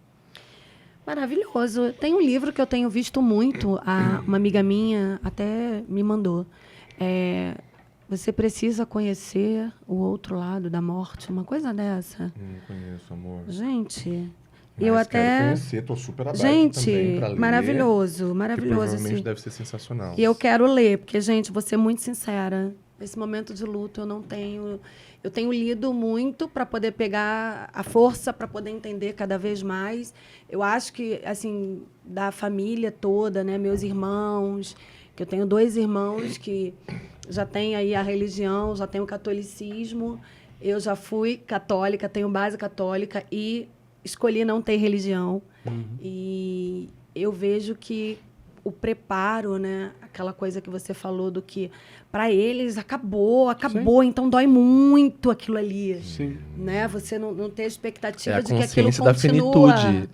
Maravilhoso. Tem um livro que eu tenho visto muito, uma amiga minha até me mandou. Você precisa conhecer o outro lado da morte, uma coisa dessa. Não conheço, amor. Gente, Mas eu quero até... conhecer, tô super aberto Gente, também pra ler, maravilhoso, que maravilhoso. provavelmente Assim. deve ser sensacional. E eu quero ler, porque, gente, vou ser muito sincera. Nesse momento de luto, eu não tenho... Eu tenho lido muito para poder pegar a força, para poder entender cada vez mais. Eu acho que, assim, da família toda, né? Meus irmãos, que eu tenho 2 irmãos que já têm aí a religião, já têm o catolicismo. Eu já fui católica, tenho base católica e escolhi não ter religião. E eu vejo que o preparo, né? Aquela coisa que você falou do que para eles acabou, Sim. então dói muito aquilo ali. Sim. Né? Você não tem a expectativa É a de que aquilo consciência da continua. finitude.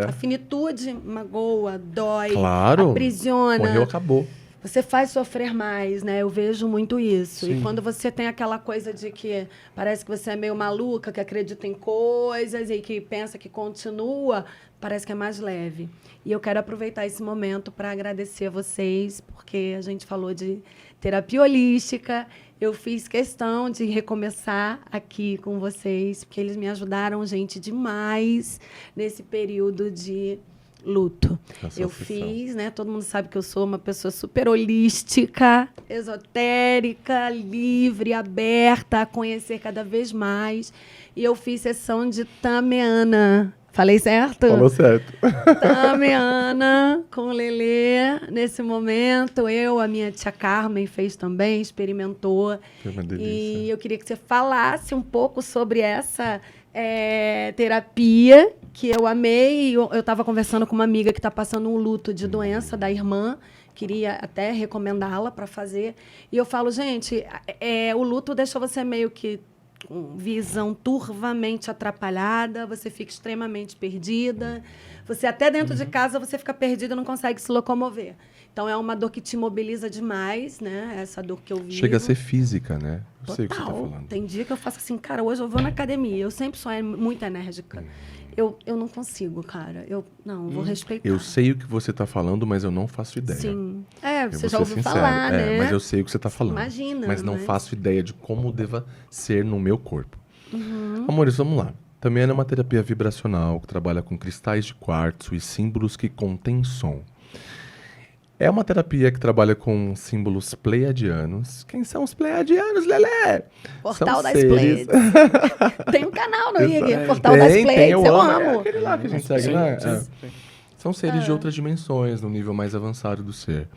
A finitude magoa, dói, Claro. aprisiona. Morreu, acabou. Você faz sofrer mais, né? Eu vejo muito isso. Sim. E quando você tem aquela coisa de que parece que você é meio maluca, que acredita em coisas e que pensa que continua, parece que é mais leve. E eu quero aproveitar esse momento para agradecer a vocês, porque a gente falou de terapia holística. Eu fiz questão de recomeçar aqui com vocês, porque eles me ajudaram, gente, demais nesse período de luto. Eu fiz, né? Todo mundo sabe que eu sou uma pessoa super holística, esotérica, livre, aberta a conhecer cada vez mais. E eu fiz sessão de Tameana. Falei certo? Falou certo. Tameana com o Lelê. Nesse momento, a minha tia Carmen fez também, experimentou. Foi uma delícia. E eu queria que você falasse um pouco sobre essa terapia que eu amei. Eu estava conversando com uma amiga que está passando um luto de doença da irmã. Queria até recomendá-la para fazer. E eu falo, gente, o luto deixa você meio que com visão turvamente atrapalhada, você fica extremamente perdida. Você até dentro de casa você fica perdida e não consegue se locomover. Então é uma dor que te imobiliza demais, né? Essa dor que eu vivo. Chega a ser física, né? Eu sei o que você tá Total. falando. Tem dia que eu faço assim, cara, hoje eu vou na academia. Eu sempre sou muito enérgica. Eu não consigo, cara. Eu vou respeitar. Eu sei o que você tá falando, mas eu não faço ideia. Sim. Eu Você vou já ser ouviu sincero. falar, né? Mas eu sei o que você tá falando. Imagina, Mas não mas- faço ideia de como deva ser no meu corpo. Amores, vamos lá. Também é uma terapia vibracional que trabalha com cristais de quartzo e símbolos que contêm som. É uma terapia que trabalha com símbolos pleiadianos. Quem são os pleiadianos, Lelê? Portal São das seres- Pleiades. Tem um canal no IG, Portal das Tem, Pleiades. eu Eu amo. É amo. aquele lá que a gente segue, Sim, né? sim. É. São seres de outras dimensões, no nível mais avançado do ser.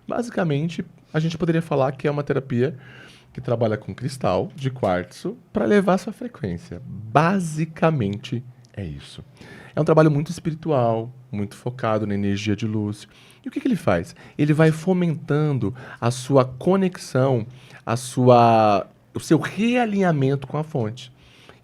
Basicamente, a gente poderia falar que é uma terapia que trabalha com cristal de quartzo para elevar sua frequência. Basicamente, é isso. É um trabalho muito espiritual, muito focado na energia de luz. E o que ele faz? Ele vai fomentando a sua conexão, o seu realinhamento com a fonte.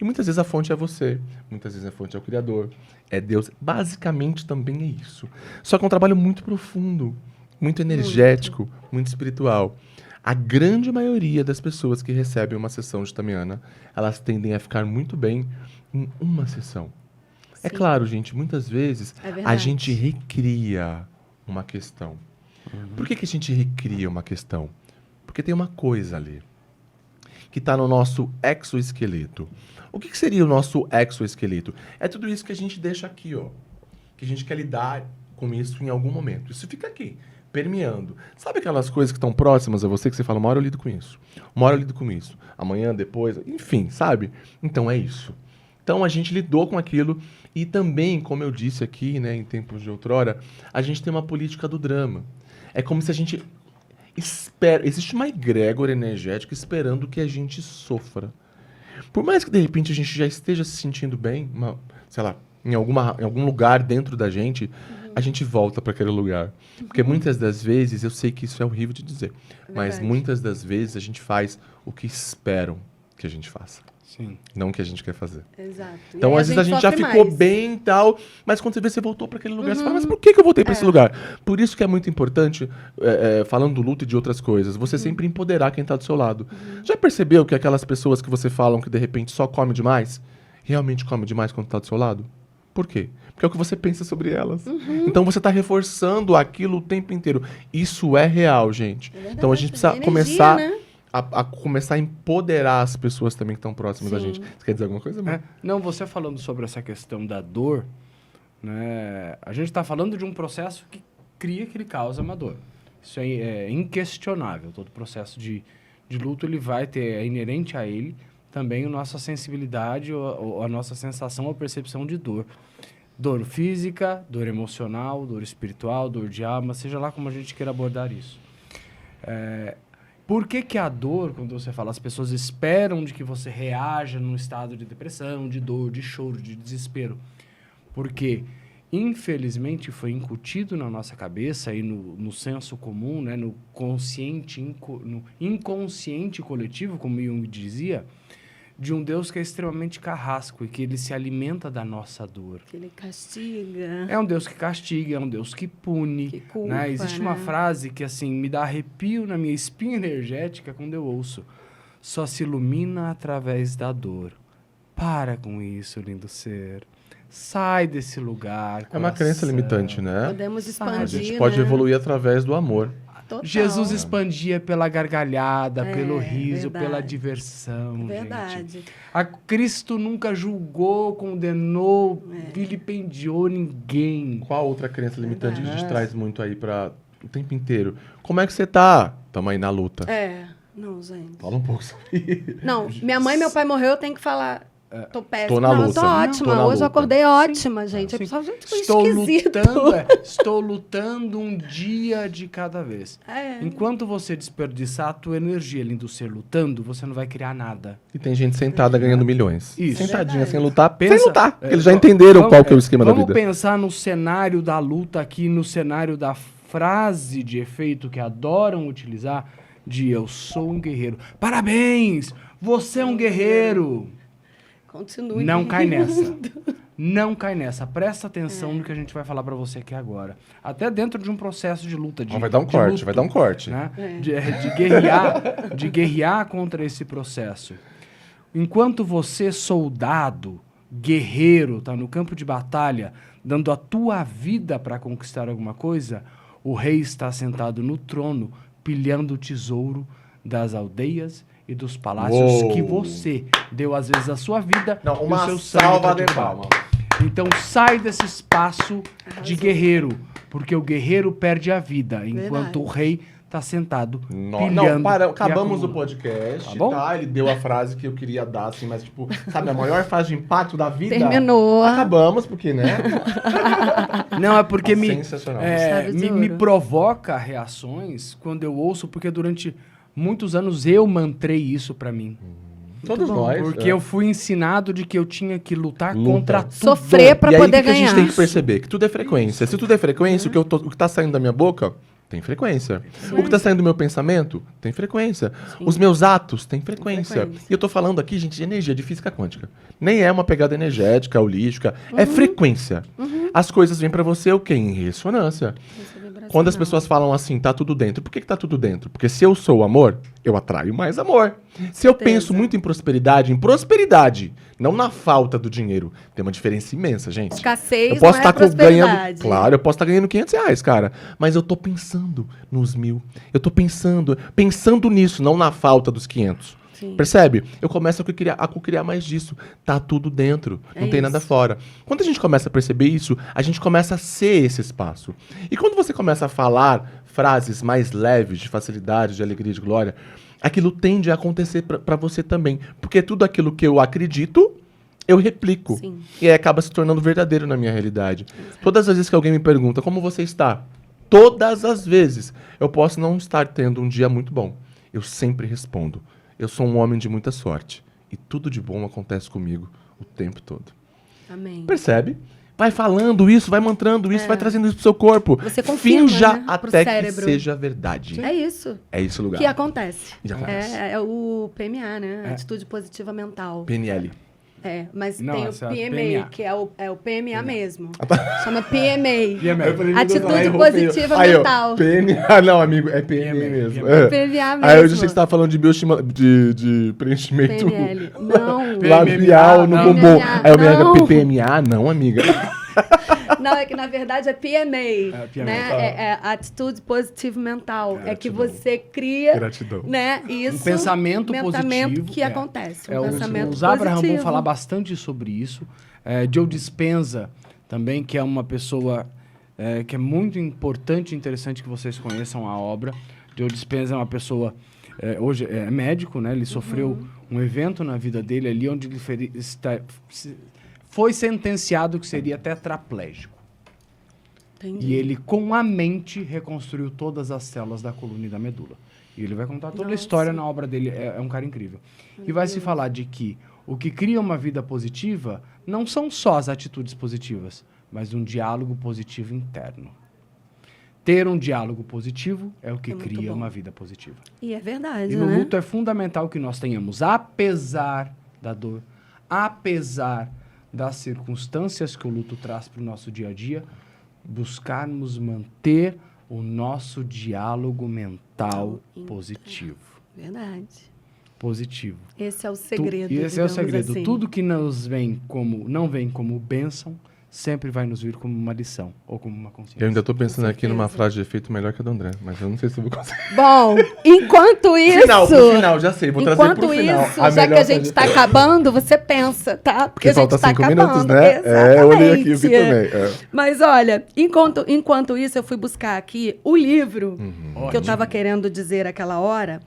E muitas vezes a fonte é você, muitas vezes a fonte é o Criador, é Deus. Basicamente também é isso. Só que é um trabalho muito profundo, muito energético, muito espiritual. A grande maioria das pessoas que recebem uma sessão de Tameana, elas tendem a ficar muito bem em uma sessão. É Sim. claro, gente, muitas vezes É a verdade. gente recria uma questão. Por que a gente recria uma questão? Porque tem uma coisa ali que está no nosso exoesqueleto. O que seria o nosso exoesqueleto? É tudo isso que a gente deixa aqui, ó. Que a gente quer lidar com isso em algum momento. Isso fica aqui, permeando. Sabe aquelas coisas que estão próximas a você que você fala, uma hora eu lido com isso, uma hora eu lido com isso, amanhã, depois, enfim, sabe? Então é isso. Então a gente lidou com aquilo e também, como eu disse aqui, né, em tempos de outrora, a gente tem uma política do drama. É como se a gente espera, existe uma egrégora energética esperando que a gente sofra. Por mais que de repente a gente já esteja se sentindo bem, sei lá, em algum lugar dentro da gente, a gente volta para aquele lugar. Porque muitas das vezes, eu sei que isso é horrível de dizer, mas Verdade. muitas das vezes a gente faz o que esperam que a gente faça, Sim. não o que a gente quer fazer. Exato. E Então, aí às vezes a gente já sofre ficou mais. bem e tal, mas quando você vê, você voltou para aquele lugar, você fala, mas por que eu voltei para esse lugar? Por isso que é muito importante, falando do luto e de outras coisas, você sempre empoderar quem tá do seu lado. Já percebeu que aquelas pessoas que você falam que de repente só come demais, realmente come demais quando tá do seu lado? Por quê? Porque é o que você pensa sobre elas. Então você tá reforçando aquilo o tempo inteiro. Isso é real, gente. verdade, Então a gente precisa é energia, começar né? a começar a empoderar as pessoas também que estão próximas da Sim. gente. Você quer dizer alguma coisa, amor? Não, você falando sobre essa questão da dor, né? A gente está falando de um processo que cria, que ele causa uma dor. Isso é inquestionável. Todo processo de luto ele vai ter, é inerente a ele também a nossa sensibilidade, ou a nossa sensação ou percepção de dor. Dor física, dor emocional, dor espiritual, dor de alma, seja lá como a gente queira abordar isso. Por que a dor, quando você fala, as pessoas esperam de que você reaja num estado de depressão, de dor, de choro, de desespero? Porque infelizmente foi incutido na nossa cabeça e no senso comum, né, no inconsciente coletivo, como Jung dizia, de um Deus que é extremamente carrasco e que ele se alimenta da nossa dor. Que ele castiga. É um Deus que castiga, é um Deus que pune. Que culpa, né? Existe uma né? frase que assim me dá arrepio na minha espinha energética quando eu ouço. Só se ilumina através da dor. Para com isso, lindo ser. Sai desse lugar. É uma crença limitante, né? Podemos expandir, A gente pode né? evoluir através do amor. Total. Jesus expandia pela gargalhada, É, pelo riso, verdade. pela diversão, Verdade. gente. Cristo nunca julgou, condenou, vilipendiou ninguém. Qual outra crença limitante que a gente Verdade. traz muito aí para o tempo inteiro? Como é que você tá? Tamo aí na luta. Não, gente. Fala um pouco sobre isso. Não, minha mãe e meu pai morreu, eu tenho que falar. Tô péssima. Tô na Não, luta. tô ótima. Tô na Hoje eu luta. acordei ótima, gente. Sim. Eu só, gente, tô Estou esquisito. estou lutando um dia de cada vez. Enquanto você desperdiçar a tua energia, lindo ser, lutando, você não vai criar nada. E tem gente sentada ganhando milhões. Isso. Sentadinha, Verdade. sem lutar. Pensa- sem lutar. é, Eles já va- entenderam vamos- qual que é o esquema da Vamos vida. pensar no cenário da luta aqui, no cenário da frase de efeito que adoram utilizar de eu sou um guerreiro. Parabéns! Você é um guerreiro! Continue. Não cai nessa. Não cai nessa. Presta atenção no que a gente vai falar pra você aqui agora. Até dentro de um processo de luta. Vai dar um corte, luto, vai dar um corte. né? É. De guerrear contra esse processo. Enquanto você, soldado, guerreiro, tá no campo de batalha, dando a tua vida para conquistar alguma coisa, o rei está sentado no trono, pilhando o tesouro das aldeias e dos palácios Uou. que você deu, às vezes, a sua vida Não, e o uma seu sangue salva pra de doar. palmas. Então sai desse espaço de guerreiro, porque o guerreiro perde a vida, enquanto Verdade. o rei está sentado Não, pilhando. para, e acabamos o acumulando. podcast, Tá bom? tá? Ele deu a frase que eu queria dar, assim, mas tipo, sabe, a maior fase de impacto da vida? Terminou. Acabamos, porque, né? Não, é porque Sensacional. Chave de me ouro. provoca reações quando eu ouço, porque durante muitos anos eu mantrei isso pra mim. Todos nós. Porque eu fui ensinado de que eu tinha que lutar Luta. contra tudo. Sofrer pra E aí, poder o que a gente ganhar. tem que perceber? Que tudo é frequência. Se tudo é frequência, o que tá saindo da minha boca tem frequência. O que tá saindo do meu pensamento tem frequência. Os meus atos têm frequência. frequência. E eu tô falando aqui, gente, de energia, de física quântica. Nem é uma pegada energética, holística. É frequência. As coisas vêm pra você o quê? Em ressonância. Quando as pessoas falam assim, tá tudo dentro. Por que tá tudo dentro? Porque se eu sou amor, eu atraio mais amor. Se eu penso muito em prosperidade, não na falta do dinheiro. Tem uma diferença imensa, gente. Escassez Eu posso não é estar ganhando, prosperidade. claro, eu posso estar ganhando R$500, cara. Mas eu tô pensando nos 1.000. Eu tô pensando nisso, não na falta dos 500. Sim. Percebe? Eu começo a co-criar mais disso. Tá tudo dentro, não tem nada isso. fora. Quando a gente começa a perceber isso, a gente começa a ser esse espaço. E quando você começa a falar frases mais leves, de facilidade, de alegria, de glória, aquilo tende a acontecer pra você também. Porque tudo aquilo que eu acredito, eu replico. Sim. E aí acaba se tornando verdadeiro na minha realidade. Todas as vezes que alguém me pergunta como você está, todas as vezes eu posso não estar tendo um dia muito bom. Eu sempre respondo. Eu sou um homem de muita sorte. E tudo de bom acontece comigo o tempo todo. Amém. Percebe? Vai falando isso, vai mantrando isso, vai trazendo isso pro seu corpo. Você confirma, Finja né, pro até que cérebro. seja verdade. É isso É esse o lugar. que acontece. Que acontece. É o PMA, né? Atitude Positiva Mental. PNL. Mas Não, tem o essa PMA, PMA. que é o PMA mesmo. Chama PMA. PMA. Atitude Positiva Mental. PNA, não, amigo, é PNL PMA, mesmo. PMA. É. PMA mesmo. Aí eu já sei que você tava falando de de preenchimento PNL. Não. labial no não. bumbum. PMA, Aí eu me não. PMA, não, amiga. Não, é que na verdade é PMA, PMA. né? É Atitude Positiva Mental. É que Gratidão. você cria, Gratidão. né? Isso. Um pensamento positivo. que acontece. É, Um pensamento os Abraham vão positivo. falar bastante sobre isso. Joe Dispenza também, que é uma pessoa que é muito importante e interessante que vocês conheçam a obra. Joe Dispenza é uma pessoa, hoje é médico, né? Ele sofreu um evento na vida dele ali onde ele foi sentenciado que seria tetraplégico. Entendi. E ele, com a mente, reconstruiu todas as células da coluna e da medula. E ele vai contar toda a Nossa. história na obra dele. É um cara incrível. E vai se falar de que o que cria uma vida positiva não são só as atitudes positivas, mas um diálogo positivo interno. Ter um diálogo positivo é o que cria uma vida positiva. E é verdade, E no né? luto é fundamental que nós tenhamos, apesar da dor, apesar das circunstâncias que o luto traz para o nosso dia a dia, buscarmos manter o nosso diálogo mental positivo. Verdade. Positivo. Esse é o segredo, E esse é o digamos segredo. assim. Tudo que não vem como bênção, sempre vai nos vir como uma lição ou como uma consciência. Eu ainda tô pensando aqui numa certeza. frase de efeito melhor que a do André, mas eu não sei se eu vou conseguir. Bom, enquanto isso... Pro final, já sei. Vou trazer Enquanto pro final. isso, já que a gente está acabando, você pensa, tá? Porque a gente falta tá 5 acabando. minutos, né? É, eu olhei aqui, eu vi Exatamente. também. Mas olha, enquanto isso, eu fui buscar aqui o livro Uhum. que eu estava querendo dizer aquela hora.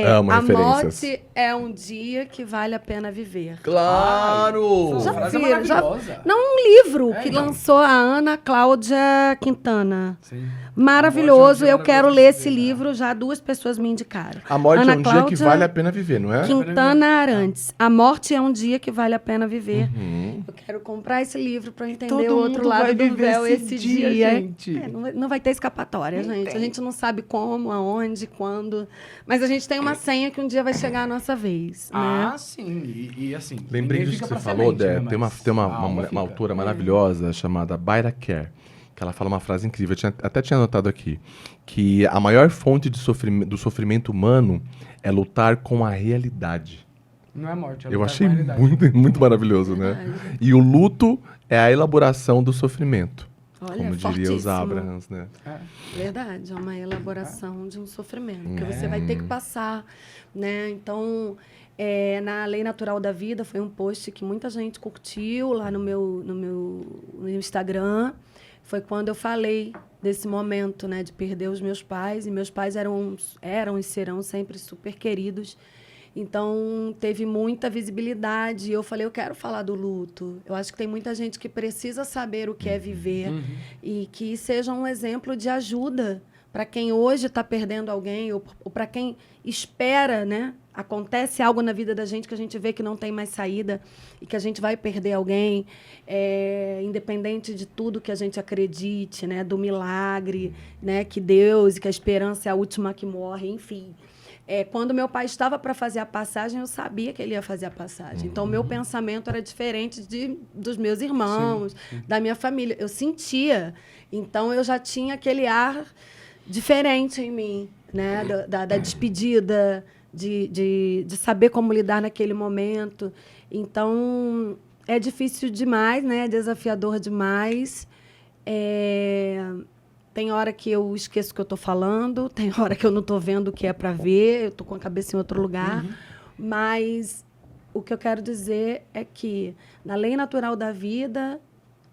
Amo A referências. morte é um dia que vale a pena viver. Claro! Já frase viram, maravilhosa. Não, um livro que então. lançou a Ana Cláudia Quintana. Sim. Maravilhoso, eu quero ler esse livro. livro, já 2 pessoas me indicaram. A morte Ana é um dia que Cláudia vale a pena viver, não é? Quintana Arantes. A morte é um dia que vale a pena viver. Uhum. Eu quero comprar esse livro para entender Todo o outro mundo lado vai do viver véu esse esse dia, dia. gente. Não vai ter escapatória, gente. A gente não sabe como, aonde, quando. Mas a gente tem uma senha que um dia vai chegar a nossa vez, Ah, né? sim. E assim. Lembrei ninguém disso que fica você pra falou, semente, Dé. né? Tem Mas uma a alma uma fica. autora maravilhosa chamada Baira Kerr, que ela fala uma frase incrível. Até tinha anotado aqui. Que a maior fonte de do sofrimento humano é lutar com a realidade. Não é morte, é Eu lutar achei com a realidade. muito maravilhoso, né? Verdade. E o luto é a elaboração do sofrimento. Olha, Como diria os fortíssimo. Abrahams, né? Verdade, é uma elaboração de um sofrimento que você vai ter que passar, né? Então, na Lei Natural da Vida foi um post que muita gente curtiu lá no meu Instagram. Foi quando eu falei desse momento, né, de perder os meus pais. E meus pais eram e serão sempre super queridos. Então, teve muita visibilidade. E eu falei, eu quero falar do luto. Eu acho que tem muita gente que precisa saber o que é viver. E que seja um exemplo de ajuda para quem hoje está perdendo alguém ou para quem espera, né? Acontece algo na vida da gente que a gente vê que não tem mais saída e que a gente vai perder alguém, independente de tudo que a gente acredite, né? Do milagre, né? Que Deus e que a esperança é a última que morre, enfim. Quando meu pai estava para fazer a passagem, eu sabia que ele ia fazer a passagem. Então, o meu pensamento era diferente dos meus irmãos, da minha família. Eu sentia. Então, eu já tinha aquele ar diferente em mim, né? Da despedida, de saber como lidar naquele momento. Então, é difícil demais, né? É desafiador demais. Tem hora que eu esqueço o que eu estou falando, tem hora que eu não estou vendo o que é para ver, eu estou com a cabeça em outro lugar. Mas o que eu quero dizer é que, na lei natural da vida,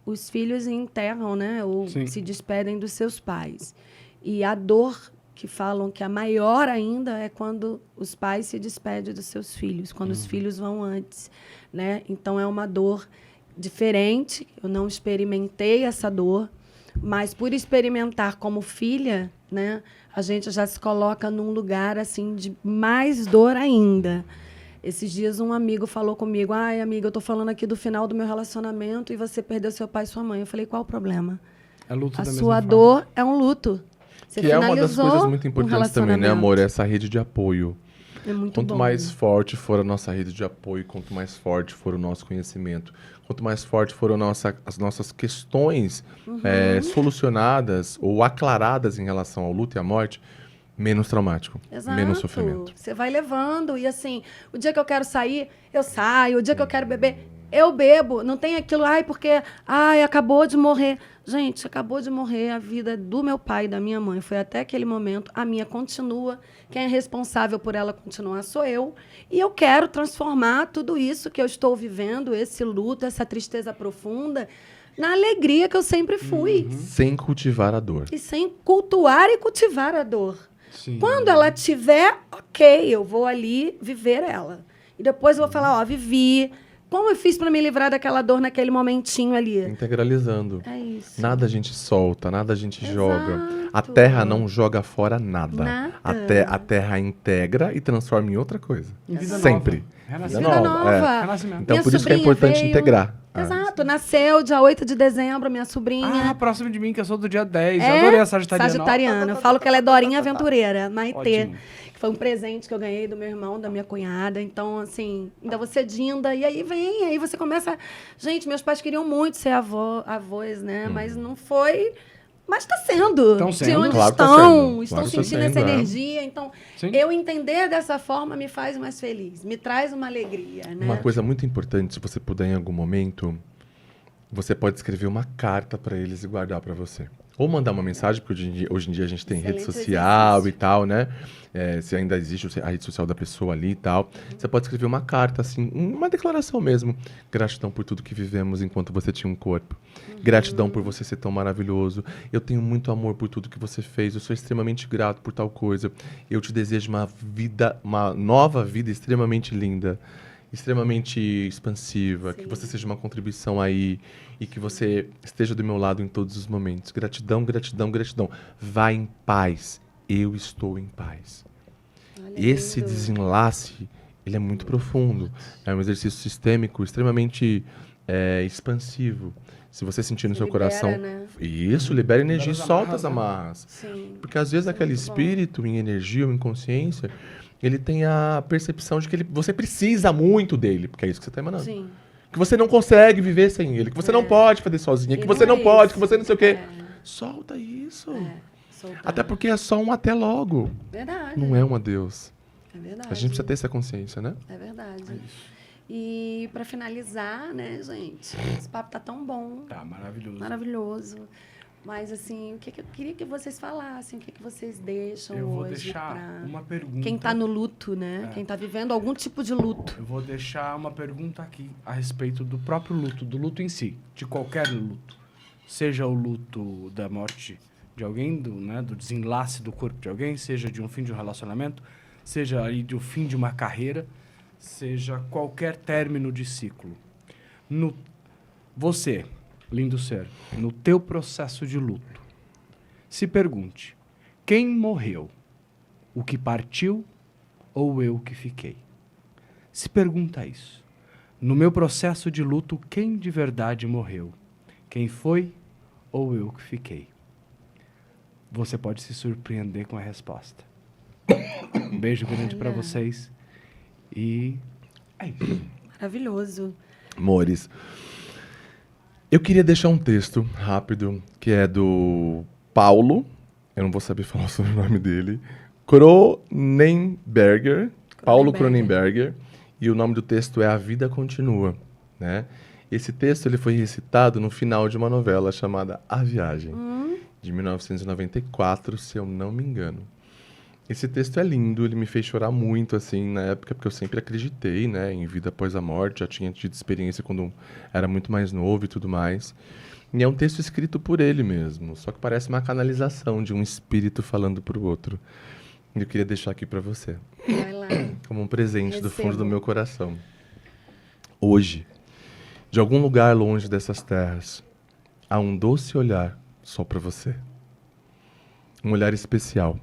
os filhos enterram, né? Ou Sim. se despedem dos seus pais. E a dor que falam que a maior ainda é quando os pais se despedem dos seus filhos, quando os filhos vão antes, né? Então, é uma dor diferente. Eu não experimentei essa dor, mas por experimentar como filha, né, a gente já se coloca num lugar assim de mais dor ainda. Esses dias um amigo falou comigo: "Ai, amiga, eu tô falando aqui do final do meu relacionamento e você perdeu seu pai e sua mãe". Eu falei: "Qual o problema? É luto A da mesma sua forma. dor é um luto". Você Que é uma das finalizou coisas muito um importantes também, né, relacionamento. amor? Essa rede de apoio. É muito Quanto bom. mais forte for a nossa rede de apoio, quanto mais forte for o nosso conhecimento, quanto mais forte foram as nossas questões solucionadas ou aclaradas em relação ao luto e à morte, menos traumático, Exato. menos sofrimento. Você vai levando e assim, o dia que eu quero sair, eu saio. O dia que eu quero beber, eu bebo. Não tem aquilo, porque acabou de morrer. Gente, acabou de morrer a vida do meu pai e da minha mãe. Foi até aquele momento. A minha continua. Quem é responsável por ela continuar sou eu. E eu quero transformar tudo isso que eu estou vivendo, esse luto, essa tristeza profunda, na alegria que eu sempre fui. Sem cultivar a dor. E sem cultuar e cultivar a dor. Sim. Quando ela tiver, ok, eu vou ali viver ela. E depois eu vou falar, vivi. Como eu fiz para me livrar daquela dor naquele momentinho ali? Integralizando. É isso. Nada a gente solta, nada a gente Exato. joga. A terra não joga fora nada. Nada. A terra integra e transforma em outra coisa. Em vida Sempre. nova. Vida Vida nova, nova. Renascimento. Então, Minha por isso que é sobrinha importante veio- integrar. Exato. Neto nasceu dia 8 de dezembro, minha sobrinha. Ah, próximo de mim, que eu sou do dia 10. É, Adorei a Sagitariana. Sagitariana. Eu falo que ela é Dorinha Aventureira, Maitê. Ótimo. Que foi um presente que eu ganhei do meu irmão, da minha cunhada. Então, assim, ainda vou ser Dinda. E aí vem, aí você começa... Gente, meus pais queriam muito ser avós, né? Mas não foi... Mas está sendo. Estão De sendo. onde Claro que tá estão. sendo. Estão Claro que tá sentindo essa sendo, é. energia. Então, Sim. eu entender dessa forma me faz mais feliz. Me traz uma alegria, né? Uma coisa muito importante, se você puder em algum momento, você pode escrever uma carta para eles e guardar para você. Ou mandar uma mensagem, porque hoje em dia a gente tem rede Excelente social exercício. e tal, né? Se ainda existe a rede social da pessoa ali e tal. Você pode escrever uma carta, assim, uma declaração mesmo. Gratidão por tudo que vivemos enquanto você tinha um corpo. Gratidão por você ser tão maravilhoso. Eu tenho muito amor por tudo que você fez. Eu sou extremamente grato por tal coisa. Eu te desejo uma nova vida extremamente linda, extremamente expansiva, Sim. que você seja uma contribuição aí e que você esteja do meu lado em todos os momentos. Gratidão, gratidão, gratidão. Vá em paz. Eu estou em paz. Olha, Esse lindo. desenlace, ele é muito profundo. É um exercício sistêmico extremamente expansivo. Se você sentir no Você seu libera, coração... né? Isso, libera energia e Libera as solta as amarras, amarras. Sim. Porque às vezes aquele muito bom. espírito em energia ou em consciência, ele tem a percepção de que você precisa muito dele, porque é isso que você está emanando. Sim. Que você não consegue viver sem ele, que você não pode fazer sozinha, E que não você é não pode, isso. que você não sei o quê. É. Solta isso. Soltar. Até porque é só um até logo. Verdade. Não é um adeus. É verdade. A gente precisa ter essa consciência, né? É verdade. E para finalizar, né, gente? Esse papo tá tão bom, Tá, maravilhoso. maravilhoso. Mas, assim, o que eu queria que vocês falassem, o que vocês deixam Eu vou hoje deixar pra uma pergunta. quem tá no luto, né? Quem tá vivendo algum tipo de luto. Eu vou deixar uma pergunta aqui a respeito do próprio luto, do luto em si, de qualquer luto. Seja o luto da morte de alguém, do desenlace do corpo de alguém, seja de um fim de um relacionamento, seja aí do fim de uma carreira, seja qualquer término de ciclo. Você, lindo ser, no teu processo de luto, se pergunte, quem morreu? O que partiu ou eu que fiquei? Se pergunta isso. No meu processo de luto, quem de verdade morreu? Quem foi ou eu que fiquei? Você pode se surpreender com a resposta. Um beijo grande para vocês e é isso. Maravilhoso. Amores, eu queria deixar um texto rápido, que é do Paulo, eu não vou saber falar o sobrenome dele, Cronenberger, Paulo Cronenberger, e o nome do texto é A Vida Continua, né? Esse texto ele foi recitado no final de uma novela chamada A Viagem, de 1994, se eu não me engano. Esse texto é lindo, ele me fez chorar muito, assim, na época, porque eu sempre acreditei, né, em vida após a morte, já tinha tido experiência quando era muito mais novo e tudo mais. E é um texto escrito por ele mesmo, só que parece uma canalização de um espírito falando para o outro. E eu queria deixar aqui para você, Vai lá. como um presente do fundo do Recebo. meu coração. Hoje, de algum lugar longe dessas terras, há um doce olhar só para você. Um olhar especial,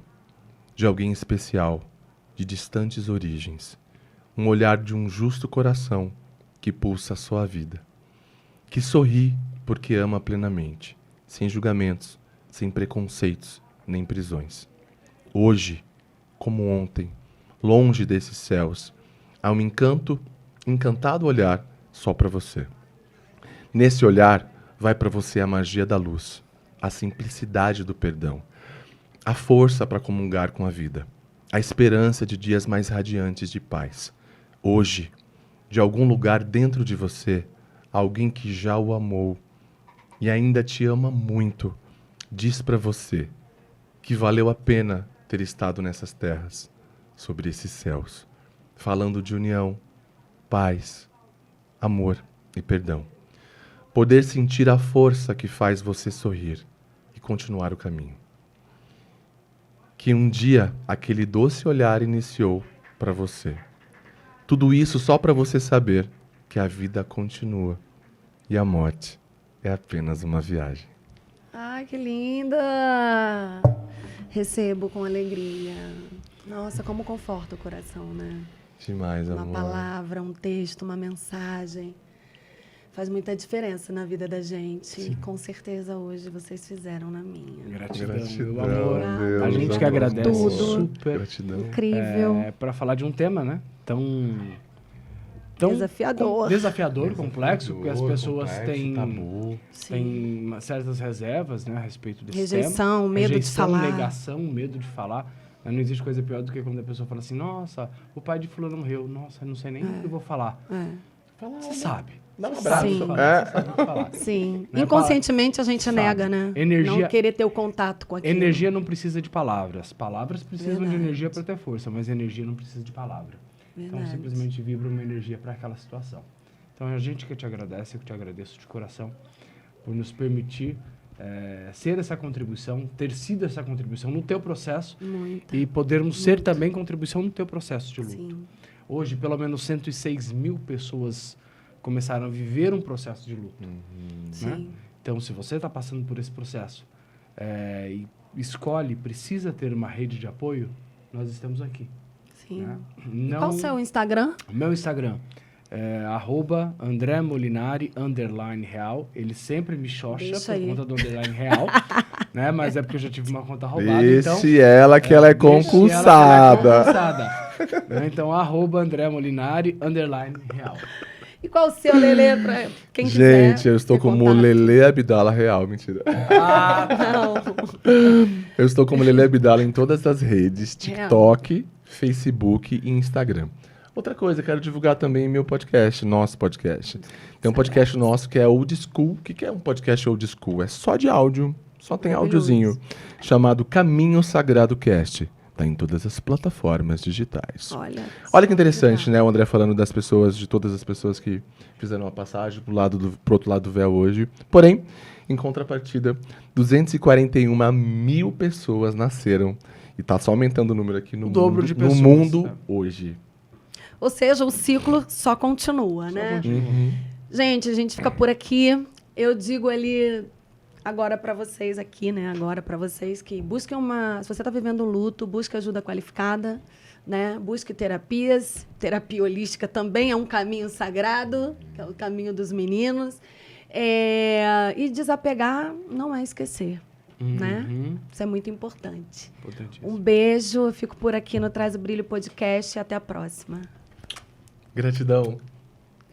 de alguém especial, de distantes origens. Um olhar de um justo coração que pulsa a sua vida. Que sorri porque ama plenamente, sem julgamentos, sem preconceitos, nem prisões. Hoje, como ontem, longe desses céus, há um encantado olhar só para você. Nesse olhar, vai para você a magia da luz, a simplicidade do perdão, a força para comungar com a vida, a esperança de dias mais radiantes de paz. Hoje, de algum lugar dentro de você, alguém que já o amou e ainda te ama muito, diz para você que valeu a pena ter estado nessas terras, sobre esses céus, falando de união, paz, amor e perdão. Poder sentir a força que faz você sorrir e continuar o caminho. Que um dia aquele doce olhar iniciou para você. Tudo isso só para você saber que a vida continua e a morte é apenas uma viagem. Ai, que linda! Recebo com alegria. Nossa, como conforta o coração, né? Demais, Uma amor. palavra, um texto, uma mensagem. faz muita diferença na vida da gente. E com certeza hoje vocês fizeram na minha. Gratidão, meu amor. Deus, A gente que amor. agradece. Tudo. Super. Gratidão. Incrível. Para falar de um tema, né? Tão Desafiador. desafiador, complexo, porque as pessoas Complexo, tabu. têm certas reservas, né, a respeito desse Rejeição, tema. medo de falar. Negação, medo de falar. Não existe coisa pior do que quando a pessoa fala assim, nossa, o pai de fulano morreu, nossa, eu não sei nem o que eu vou falar. Você sabe. Dá um Sim. abraço. Você sabe o que falar. Sim. Né, Inconscientemente a gente sabe. nega, né? Energia- Não querer ter o contato com aquilo. Energia não precisa de palavras. Palavras precisam Verdade. de energia para ter força, mas energia não precisa de palavra. Então, Verdade. simplesmente vibra uma energia para aquela situação. Então, a gente que te agradece, eu te agradeço de coração por nos permitir ser essa contribuição, ter sido essa contribuição no teu processo Muito. e podermos ser também contribuição no teu processo de luto. Sim. Hoje, pelo menos 106 mil pessoas começaram a viver um processo de luto. Né? Sim. Então, se você está passando por esse processo e precisa ter uma rede de apoio, nós estamos aqui. Sim. Né? Qual o seu Instagram? Meu Instagram é @AndréMolinari _real. Ele sempre me xoxa Deixa por aí. conta do underline real, né? Mas é porque eu já tive uma conta roubada, então... Deixe ela que ela é deixe ela que ela é concursada. concursada. Né? Então, @AndréMolinari _real. E qual o seu, Lelê, pra quem quiser? Gente, eu estou ter como contato? Lelê Abdala Real, mentira. Não. Eu estou como Lelê Abdala em todas as redes, Real. TikTok, Facebook e Instagram. Outra coisa, quero divulgar também meu podcast, nosso podcast. Tem um podcast nosso que é Old School. O que é um podcast Old School? É só de áudio, só tem Maravilhoso. áudiozinho, chamado Caminho Sagrado Cast. Tá em todas as plataformas digitais. Olha que interessante, né? O André falando das pessoas, de todas as pessoas que fizeram a passagem pro outro lado do véu hoje. Porém, em contrapartida, 241 mil pessoas nasceram. E tá só aumentando o número aqui no, O dobro mundo, de no pessoas, mundo né? hoje. Ou seja, o ciclo só continua, né? Gente, a gente fica por aqui. Eu digo ali agora para vocês aqui, né? Agora para vocês que busquem uma... Se você está vivendo um luto, busque ajuda qualificada, né? Busque terapias. Terapia holística também é um caminho sagrado, que é o caminho dos meninos. E desapegar não é esquecer, né? Isso é muito importante. Importantíssimo. Um beijo. Eu fico por aqui no Traz o Brilho Podcast e até a próxima. Gratidão.